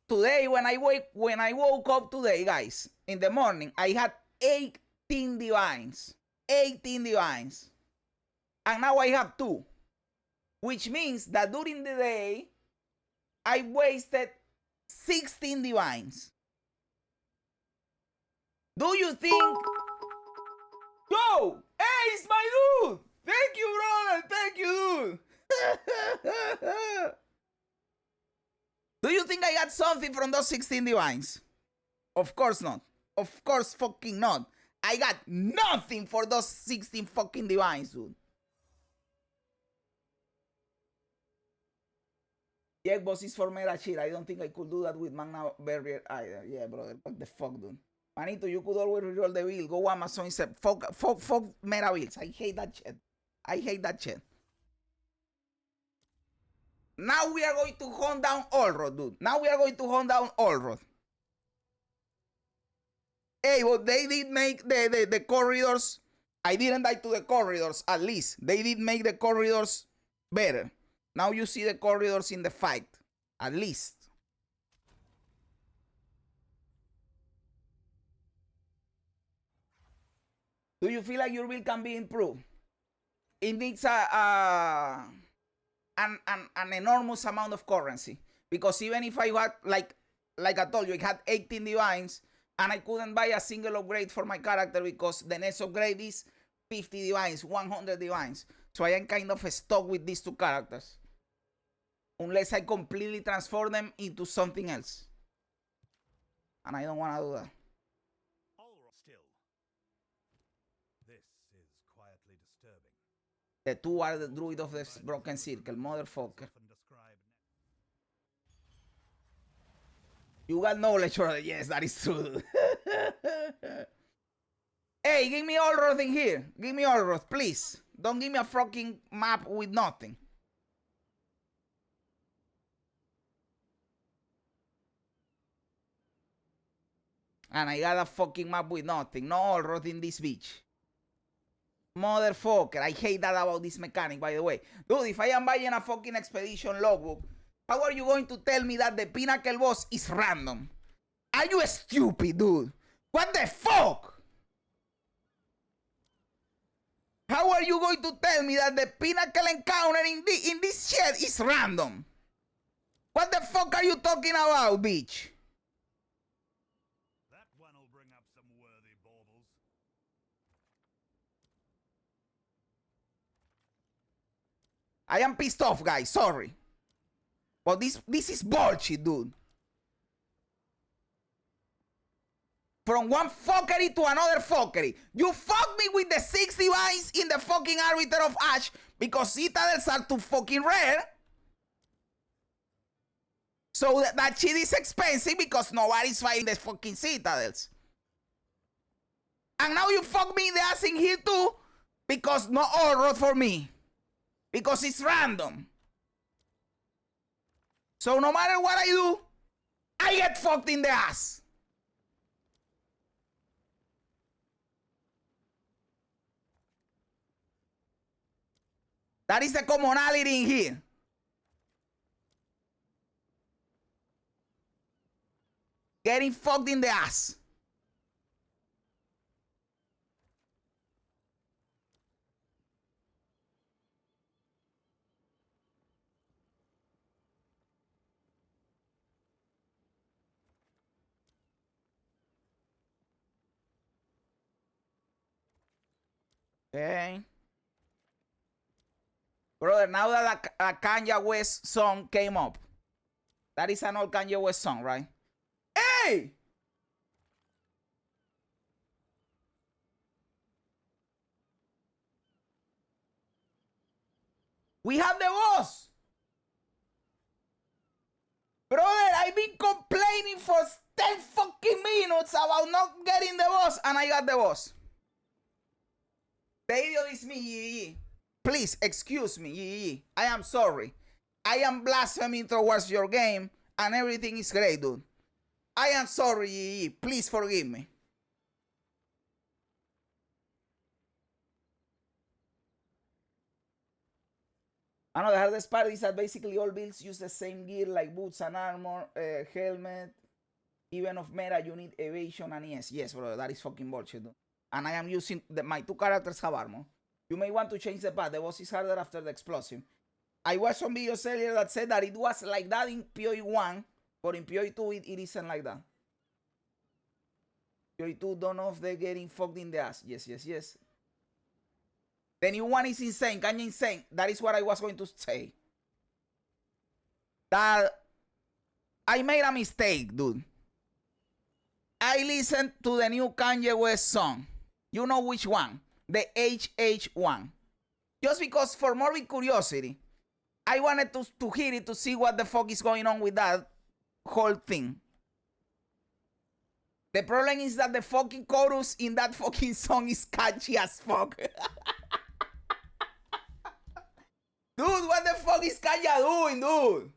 Today, when I woke up today, guys, in the morning, I had 18 divines. 18 divines. And now I have 2. Which means that during the day, I wasted 16 divines. Do you think... Yo! Hey, it's my dude! Thank you, brother! Thank you, dude! Do you think I got something from those 16 divines? Of course not. Of course fucking not. I got nothing for those 16 fucking divines, dude. The Xbox is for meta shit. I don't think I could do that with Magna Barrier either. Yeah, brother. What the fuck, dude? Manito, you could always reroll the build. Go Amazon and say, fuck meta builds. I hate that shit. I hate that shit. Now we are going to hunt down Allroad, dude. Now we are going to hunt down Allroad. Hey, but they did make the corridors. I didn't die to the corridors, at least. They did make the corridors better. Now you see the corridors in the fight. At least. Do you feel like your build can be improved? It needs an enormous amount of currency. Because even if I had, like I told you, I had 18 divines, and I couldn't buy a single upgrade for my character because the next upgrade is 50 divines, 100 divines. So I am kind of stuck with these 2 characters. Unless I completely transform them into something else. And I don't want to do that. Still. This is quietly disturbing. The 2 are the druid of the broken circle, motherfucker. You got knowledge, brother. Yes, that is true. Hey, give me Allroad in here. Give me Allroad, please. Don't give me a fucking map with nothing. And I got a fucking map with nothing. No Allroad in this bitch. Motherfucker. I hate that about this mechanic, by the way. Dude, if I am buying a fucking expedition logbook, how are you going to tell me that the Pinnacle boss is random? Are you stupid, dude? What the fuck? How are you going to tell me that the Pinnacle encounter in this shit is random? What the fuck are you talking about, bitch? That one will bring up some worthy baubles. I am pissed off, guys. Sorry. But this is bullshit, dude. From one fuckery to another fuckery. You fuck me with the 6 divines in the fucking Arbiter of Ash because Citadels are too fucking rare. So that shit is expensive because nobody's fighting the fucking Citadels. And now you fuck me in the ass in here too because no horror for me. Because it's random. So no matter what I do, I get fucked in the ass. That is the commonality in here. Getting fucked in the ass. Okay. Brother, now that a Kanye West song came up. That is an old Kanye West song, right? Hey! We have the boss! Brother, I've been complaining for 10 fucking minutes about not getting the boss, and I got the boss. The idiot is me, Yee. Please, excuse me, Yee. I am sorry. I am blaspheming towards your game, and everything is great, dude. I am sorry, Yee. Please forgive me. I know the hardest part is that basically all builds use the same gear like boots and armor, helmet. Even of meta, you need evasion and ES. Yes, bro, that is fucking bullshit, dude. And I am using, my 2 characters have armor. You may want to change the path. The boss is harder after the explosive. I watched some videos earlier that said that it was like that in PoE 1, but in PoE 2 it isn't like that. PoE 2 don't know if they're getting fucked in the ass. Yes, yes, yes. The new one is insane, kinda insane. That is what I was going to say. That I made a mistake, dude. I listened to the new Kanye West song. You know which one? The HH1. Just because for morbid curiosity, I wanted to hear it to see what the fuck is going on with that whole thing. The problem is that the fucking chorus in that fucking song is catchy as fuck. Dude, what the fuck is Kanye doing, dude?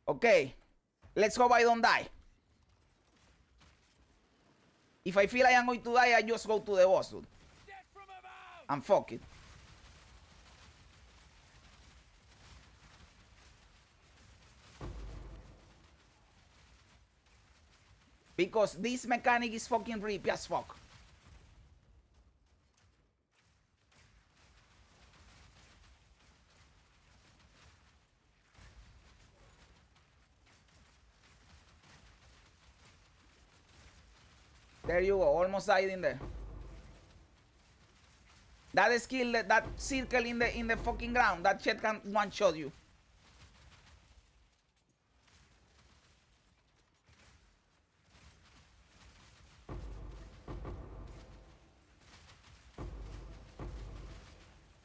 Okay, let's hope I don't die. If I feel I am going to die, I just go to the boss, dude. And fuck it. Because this mechanic is fucking rippy as fuck. There you go, almost died in there. That skill, that circle in the fucking ground, that shit can one-shot you.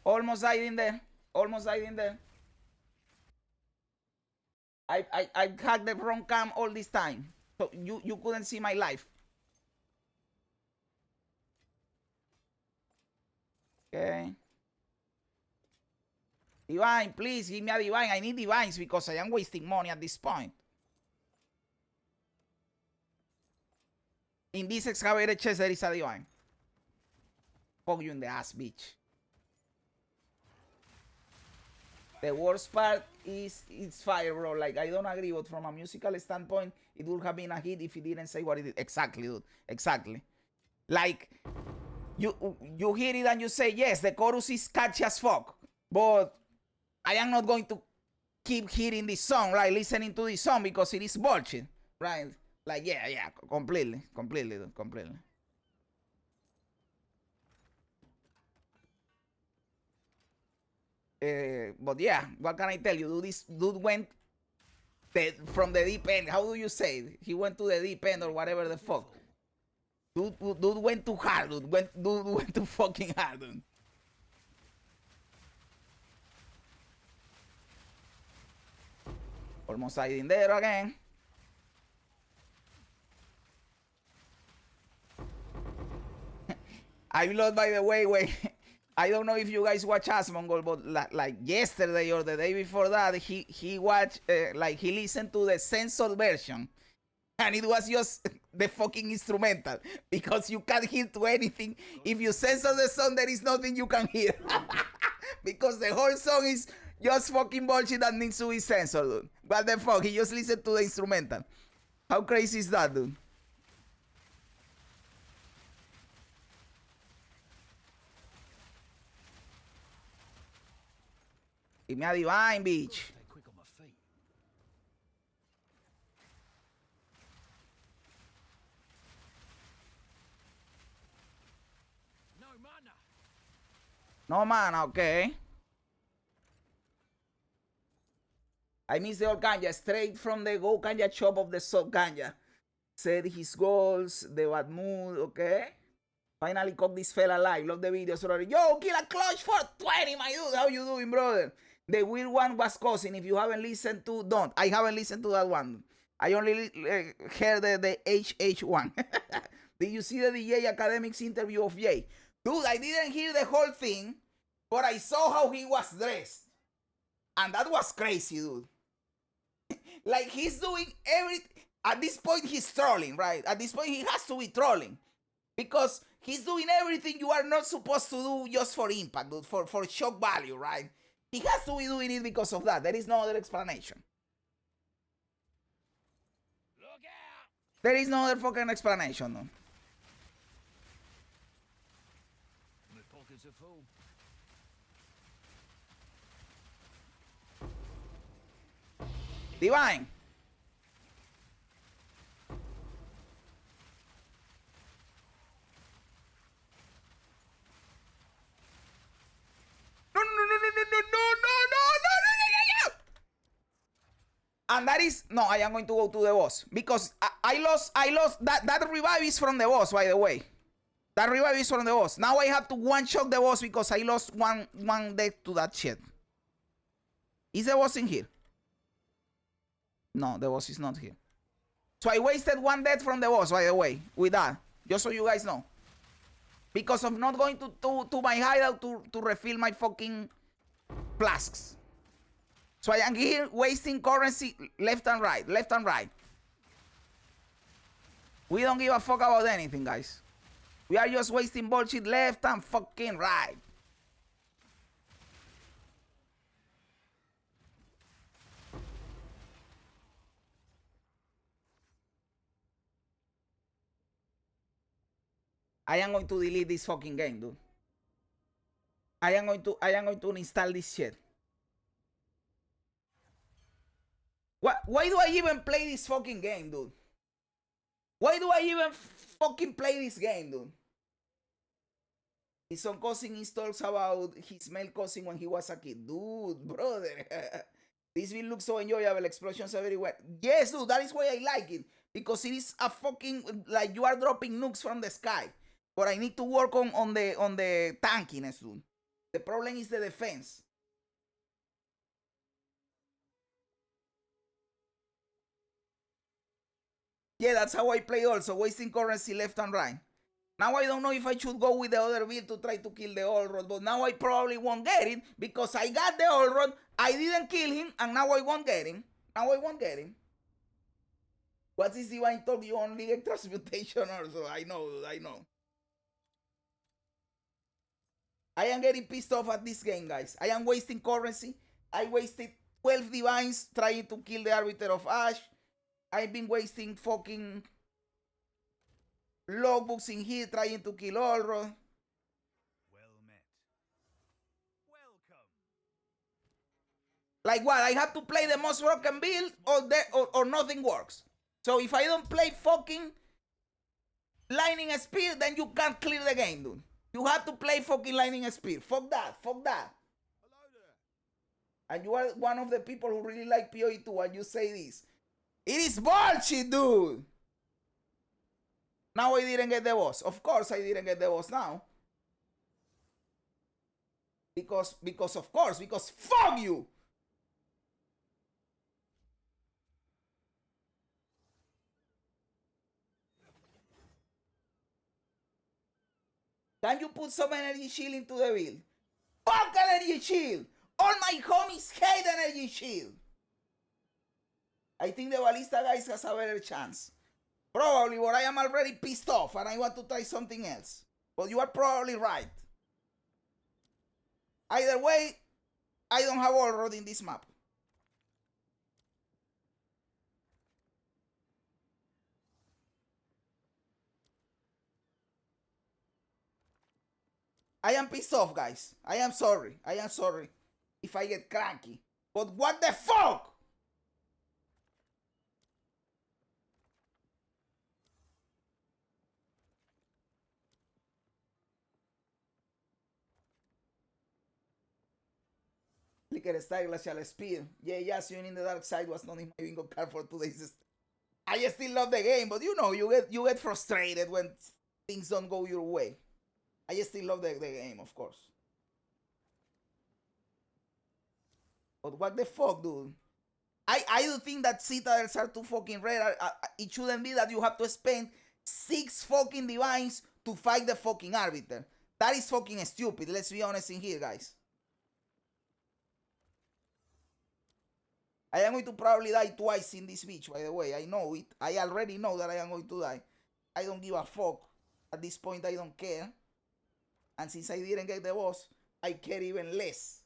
Almost died in there. Almost died in there. I had the wrong cam all this time. So you couldn't see my life. Okay. Divine, please give me a divine. I need divines because I am wasting money at this point. In this excavated chest there is a divine. Fuck you in the ass, bitch. The worst part is it's fire, bro. Like, I don't agree, but from a musical standpoint, it would have been a hit if he didn't say what it is. Exactly, dude. Exactly. Like, you hear it and you say, yes, the chorus is catchy as fuck, but I am not going to keep hearing this song, right? Listening to this song because it is bullshit, right? Like, yeah, completely, dude, completely. But yeah, what can I tell you? Dude, this dude went from the deep end. How do you say it? He went to the deep end or whatever the fuck. Dude went too hard, dude. Dude went too fucking hard, dude. Almost hiding there again. I lost, by the way. I don't know if you guys watch Asmongold, but like yesterday or the day before that, he watched, like he listened to the censored version. And it was just the fucking instrumental. Because you can't hear to anything. If you censor the song, there is nothing you can hear. Because the whole song is just fucking bullshit that needs to be censored, dude. What the fuck? He just listened to the instrumental. How crazy is that, dude? Give me a divine, bitch. No mana, okay. I miss the old ganja, straight from the go ganja shop of the sub ganja. Said his goals, the bad mood, okay. Finally caught this fella alive. Love the videos already. Yo, kill a clutch for 20, my dude. How you doing, brother? The weird one was cousin. If you haven't listened to, don't. I haven't listened to that one. I only heard the HH one. Did you see the DJ Academics interview of Jay? Dude, I didn't hear the whole thing, but I saw how he was dressed. And that was crazy, dude. Like, he's doing everything. At this point, he's trolling, right? At this point, he has to be trolling. Because he's doing everything you are not supposed to do just for impact, dude, for shock value, right? He has to be doing it because of that. There is no other explanation. Look out! There is no other fucking explanation, dude. My pockets are full. Divine. No. And that is, no, I am going to go to the boss. Because I lost, that revive is from the boss, by the way. That revive is from the boss. Now I have to one-shot the boss because I lost one death to that shit. Is the boss in here? No, the boss is not here. So I wasted one death from the boss, by the way, with that. Just so you guys know. Because of not going to my hideout to refill my fucking flasks. So I am here wasting currency left and right. We don't give a fuck about anything, guys. We are just wasting bullshit left and fucking right. I am going to delete this fucking game, dude. I am going to uninstall this shit. Why do I even play this fucking game, dude? Why do I even fucking play this game, dude? His son cousin installs about his male cousin when he was a kid. Dude, brother. This will look so enjoyable. Explosions everywhere. Yes, dude, that is why I like it. Because it is a fucking, like, you are dropping nukes from the sky. But I need to work on the tankiness, dude. The problem is the defense. Yeah, that's how I play also, wasting currency left and right. Now I don't know if I should go with the other build to try to kill the old rod, but now I probably won't get it because I got the old rod, I didn't kill him, and now I won't get him. What is divine talk? You only get transmutation also. I know. I am getting pissed off at this game, guys. I am wasting currency. I wasted 12 divines trying to kill the Arbiter of Ash. I've been wasting fucking logbooks in here trying to kill Olro. Well met. Welcome. Like what? I have to play the most broken build or nothing works. So if I don't play fucking Lightning Spear, then you can't clear the game, dude. You have to play fucking Lightning Spear. Fuck that. Fuck that. Hello there. And you are one of the people who really like PoE too, and you say this. It is bullshit, dude. Now I didn't get the boss. Of course I didn't get the boss now. Because fuck you. Can you put some energy shield into the build? Fuck energy shield! All my homies hate energy shield. I think the Ballista guys has a better chance. Probably, but I am already pissed off and I want to try something else. But you are probably right. Either way, I don't have all road in this map. I am pissed off, guys. I am sorry. I am sorry if I get cranky. But what the fuck? Flicker style glacial speed. Yeah, yes, you in the dark side was not in my bingo card for today's. I still love the game, but you know, you get frustrated when things don't go your way. I still love the game, of course. But what the fuck, dude? I do think that citadels are too fucking rare. It shouldn't be that you have to spend 6 fucking divines to fight the fucking Arbiter. That is fucking stupid. Let's be honest in here, guys. I am going to probably die twice in this bitch, by the way. I know it. I already know that I am going to die. I don't give a fuck. At this point, I don't care. And since I didn't get the boss, I care even less.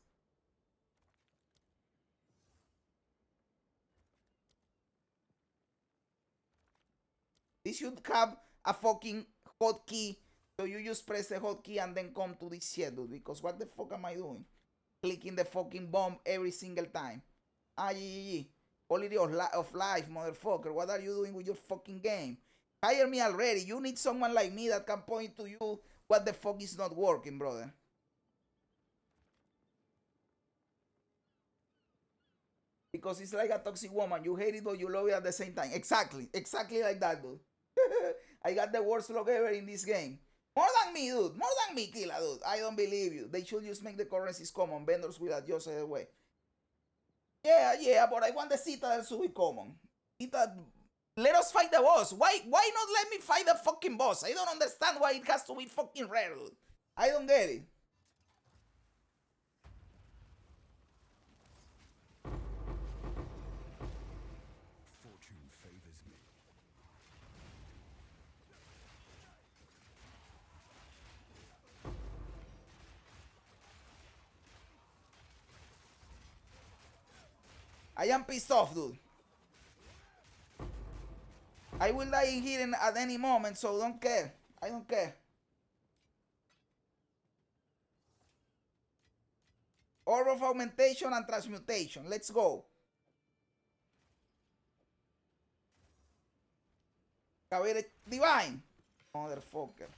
This should have a fucking hotkey. So you just press the hotkey and then come to this shit, dude. Because what the fuck am I doing? Clicking the fucking bomb every single time. Quality of life, motherfucker. What are you doing with your fucking game? Hire me already. You need someone like me that can point to you what the fuck is not working, brother. Because it's like a toxic woman. You hate it or you love it at the same time. Exactly. Exactly like that, dude. I got the worst luck ever in this game. More than me, dude. More than me, Killa, dude. I don't believe you. They should just make the currencies common. Vendors will adjust either way. Yeah, but I want the Citadel to be common. Let us fight the boss. Why not let me fight the fucking boss? I don't understand why it has to be fucking rare, dude. I don't get it. Fortune favors me. I am pissed off, dude. I will die in here at any moment, so don't care. I don't care. Orb of augmentation and transmutation. Let's go. Cabere divine. Motherfucker.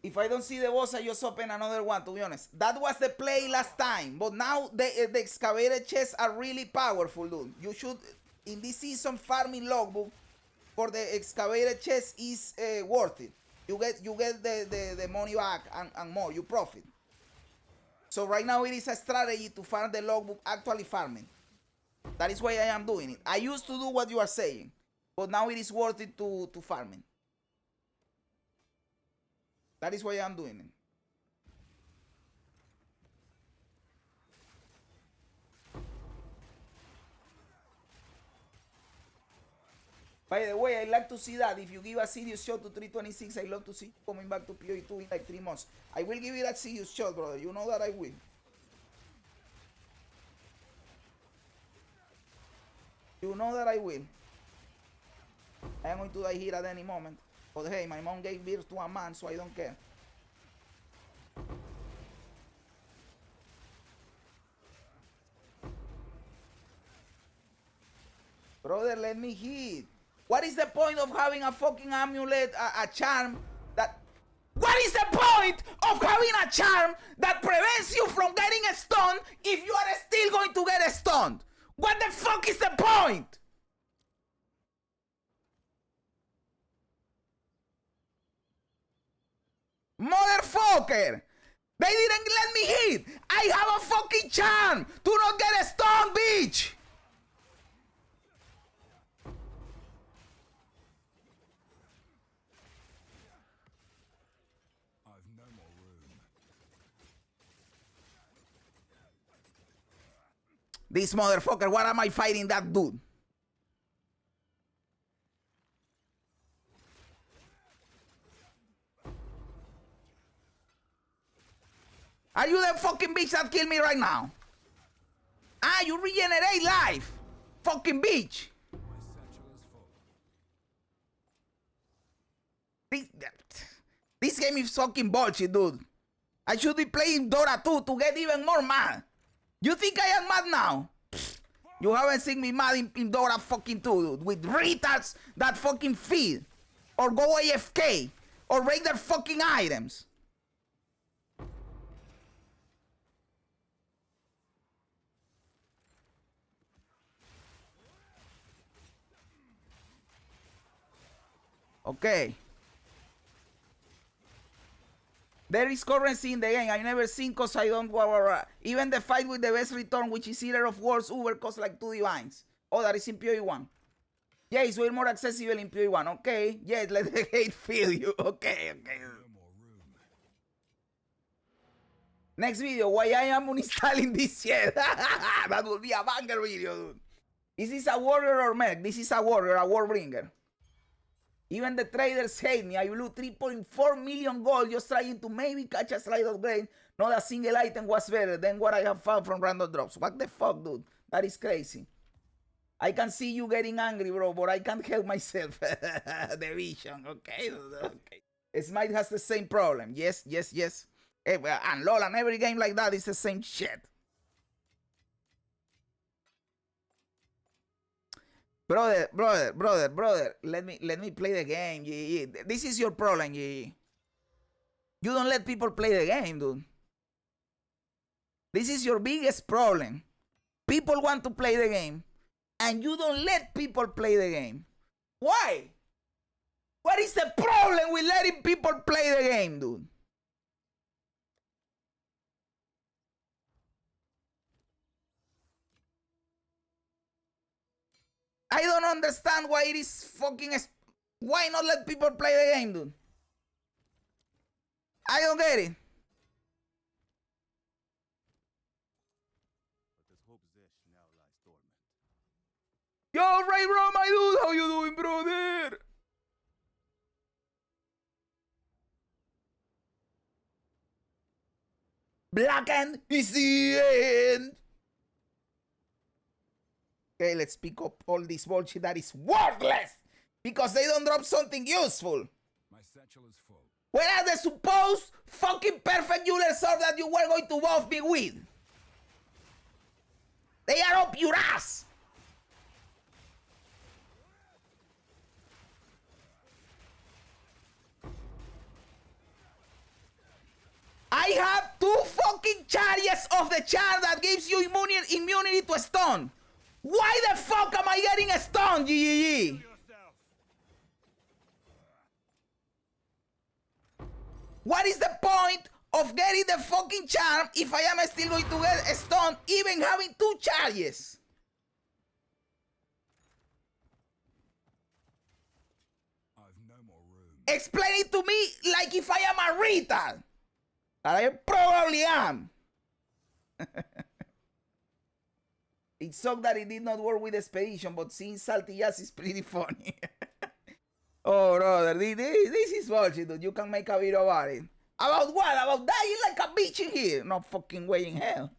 If I don't see the boss, I just open another one, to be honest. That was the play last time. But now the excavated chests are really powerful, dude. You should, in this season, farming logbook for the excavated chest is worth it. You get the money back and more. You profit. So right now it is a strategy to farm the logbook actually farming. That is why I am doing it. I used to do what you are saying. But now it is worth it to farming. That is why I'm doing it. By the way, I like to see that. If you give a serious shot to 326, I love to see you coming back to PoE 2 in like 3 months. I will give you that serious shot, brother. You know that I will. You know that I will. I am going to die here at any moment. But hey, my mom gave birth to a man, so I don't care. Brother, let me hit. What is the point of having a fucking amulet, a charm that... What is the point of having a charm that prevents you from getting stunned if you are still going to get stunned? What the fuck is the point? Motherfucker! They didn't let me hit! I have a fucking charm! Do not get stunned, bitch! I've no more room. This motherfucker, what am I fighting that dude? Are you the fucking bitch that killed me right now? Ah, you regenerate life. Fucking bitch. This game is fucking bullshit, dude. I should be playing Dora 2 to get even more mad. You think I am mad now? Pfft. You haven't seen me mad in Dora fucking 2, dude. With retards that fucking feed. Or go AFK. Or break their fucking items. Okay. There is currency in the game. I never seen cause I don't... Even the fight with the best return, which is Eater of Worlds Uber, costs like 2 divines. Oh, that is in PoE 1. Yeah, it's way more accessible in PoE 1. Okay. Yes, let the hate feel you. Okay, okay. Next video, why I am uninstalling this shit. That will be a banger video, dude. Is this a warrior or mech? This is a warrior, a warbringer. Even the traders hate me. I blew 3.4 million gold just trying to maybe catch a slide of grain. Not a single item was better than what I have found from random drops. What the fuck, dude? That is crazy. I can see you getting angry, bro, but I can't help myself. The vision, okay? Okay. Smite has the same problem. Yes, yes, yes. And LOL, and every game like that is the same shit. Brother, let me play the game. Yeah. This is your problem, yeah. You don't let people play the game, dude. This is your biggest problem. People want to play the game, and you don't let people play the game. Why? What is the problem with letting people play the game, dude? I don't understand why it is fucking... Why not let people play the game, dude? I don't get it. Yo, Ray Bro, my dude, how you doing, brother? Blackened is the end. Okay, let's pick up all this bullshit that is worthless because they don't drop something useful. My satchel is full. Where are the supposed fucking perfect Euler sword that you were going to buff me with? They are up your ass. I have 2 fucking charges of the charm that gives you immunity to stun. Why the fuck am I getting a stun, GGG? What is the point of getting the fucking charm if I am still going to get a stun even having 2 charges? I've no more room. Explain it to me like if I am a retard. That I probably am. It sucked that it did not work with Expedition, but seeing Salty Jazz is pretty funny. Oh, brother, this is bullshit, dude. You can make a video about it. About what? About dying like a bitch in here? No fucking way in hell.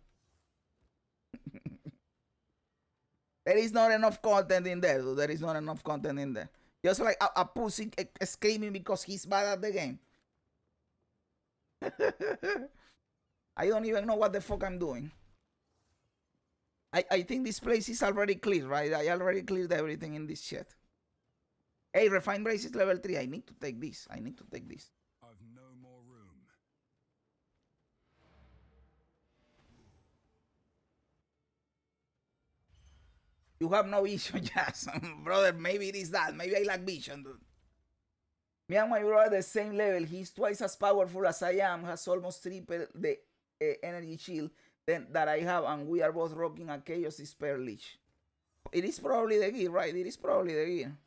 There is not enough content in there, dude. There is not enough content in there. Just like a pussy screaming because he's bad at the game. I don't even know what the fuck I'm doing. I think this place is already clear, right? I already cleared everything in this shit. Hey, Refined Brace is level 3. I need to take this. I need to take this. I've no more room. You have no vision, Jazz. Brother, maybe it is that. Maybe I lack vision, dude. Me and my brother are the same level. He's twice as powerful as I am. Has almost triple the energy shield that I have. And we are both rocking a Chaos Despair Leech. It is probably the gear, right? It is probably the gear.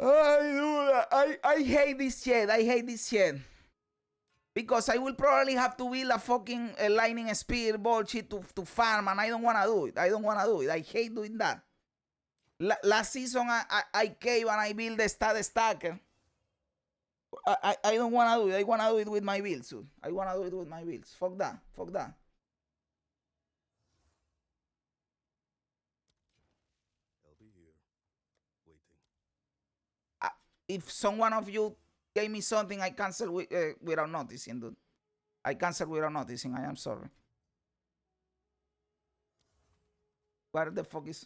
I hate this shit. I hate this shit. Because I will probably have to build a fucking lightning speed bullshit to farm, and I don't want to do it. I don't want to do it. I hate doing that. Last season, I cave and I build the stat stacker. I don't want to do it. I want to do it with my builds, dude. I want to do it with my builds. Fuck that. Fuck that. I'll be here, waiting. If someone of you gave me something, I cancel without noticing, dude. I cancel without noticing. I am sorry. What the fuck is...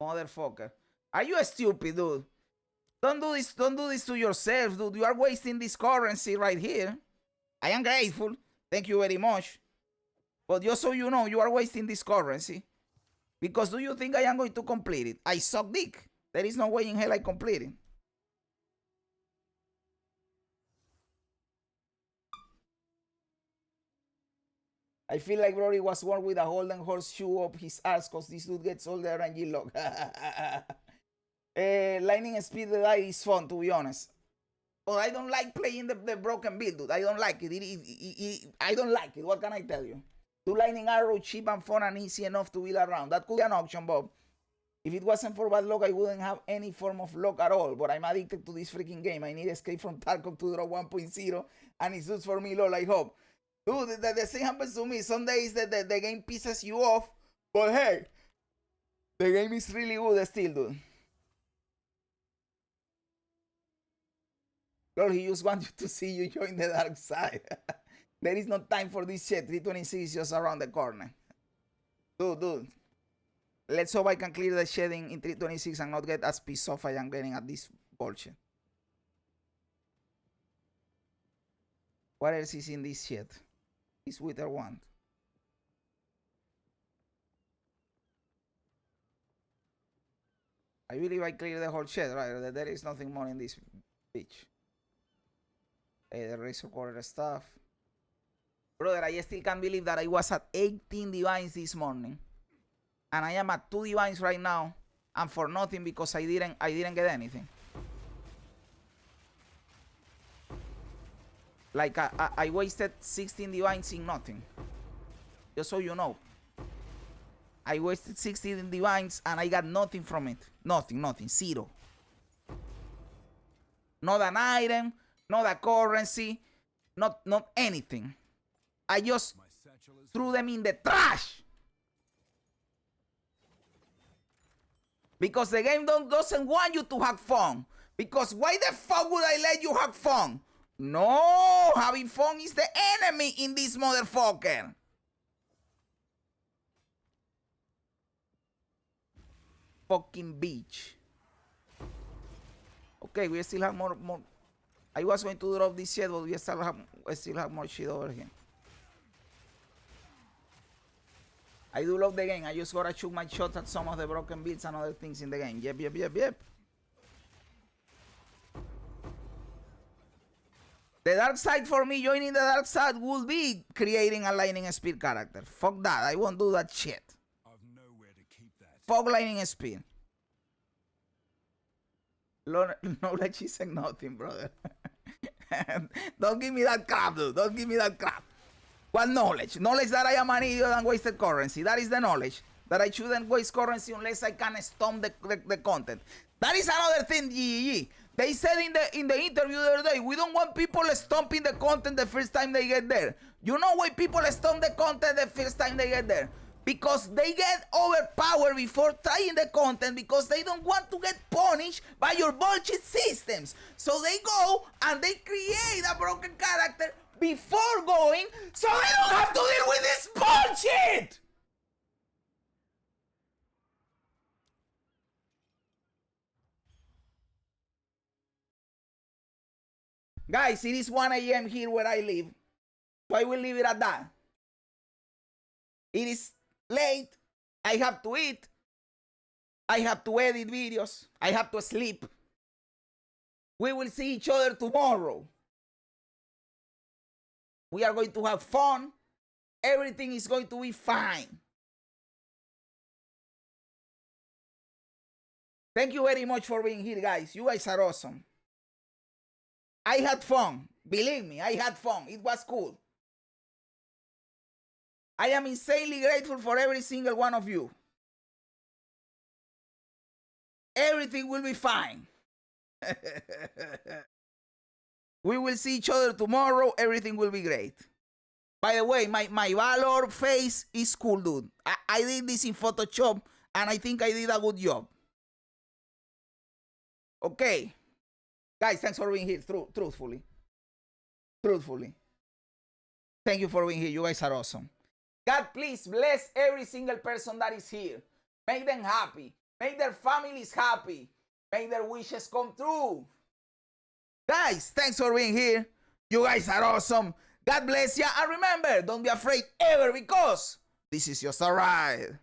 Motherfucker. Are you stupid, dude? Don't do this. Don't do this to yourself, dude. You are wasting this currency right here. I am grateful. Thank you very much. But just so you know, you are wasting this currency. Because do you think I am going to complete it? I suck dick. There is no way in hell I complete it. I feel like Rory was born with a golden horseshoe up his ass because this dude gets all the RNG log. Lightning speed the die is fun, to be honest. But I don't like playing the broken build, dude. I don't like it. I don't like it. What can I tell you? 2 lightning arrow, cheap and fun and easy enough to build around. That could be an option, Bob. If it wasn't for bad luck, I wouldn't have any form of luck at all. But I'm addicted to this freaking game. I need Escape from Tarkov to draw 1.0. And it's just for me, lol, I hope. Dude, the same happens to me. Some days the game pisses you off, but hey, the game is really good still, dude. Lord, he just wants you to see you join the dark side. There is no time for this shit. 326 is just around the corner. Dude. Let's hope I can clear the shed in 326 and not get as pissed off I am getting at this bullshit. What else is in this shit? Is Wither Wand. I believe I cleared the whole shed, right? There is nothing more in this bitch. Hey, the Razor Quarter stuff. Brother, I still can't believe that I was at 18 divines this morning. And I am at 2 divines right now. And for nothing because I didn't get anything. Like, I wasted 16 divines in nothing. Just so you know. I wasted 16 divines and I got nothing from it. Nothing. Zero. Not an item. Not a currency. Not anything. I just threw them in the trash. Because the game doesn't want you to have fun. Because why the fuck would I let you have fun? No, having fun is the enemy in this motherfucker. Fucking bitch. Okay, we still have more. I was going to drop this shit, but we still have more shit over here. I do love the game. I just gotta shoot my shots at some of the broken builds and other things in the game. Yep. The dark side for me, joining the dark side would be creating a lightning speed character. Fuck that. I won't do that shit. I've nowhere to keep that. Fuck lightning speed. Knowledge isn't nothing, brother. Don't give me that crap, dude. Don't give me that crap. What knowledge? Knowledge that I am an idiot and wasted currency. That is the knowledge. That I shouldn't waste currency unless I can stomp the content. That is another thing, GGG. They said in the interview the other day, we don't want people stomping the content the first time they get there. You know why people stomp the content the first time they get there? Because they get overpowered before trying the content because they don't want to get punished by your bullshit systems. So they go and they create a broken character before going so they don't have to deal with this bullshit! Guys, it is 1 a.m. here where I live. So I will leave it at that. It is late. I have to eat. I have to edit videos. I have to sleep. We will see each other tomorrow. We are going to have fun. Everything is going to be fine. Thank you very much for being here, guys. You guys are awesome. I had fun. Believe me, I had fun. It was cool. I am insanely grateful for every single one of you. Everything will be fine. We will see each other tomorrow. Everything will be great. By the way, my Valor face is cool, dude. I did this in Photoshop, and I think I did a good job. Okay. Guys, thanks for being here, truthfully. Thank you for being here. You guys are awesome. God, please bless every single person that is here. Make them happy. Make their families happy. Make their wishes come true. Guys, thanks for being here. You guys are awesome. God bless you. And remember, don't be afraid ever because this is just a ride.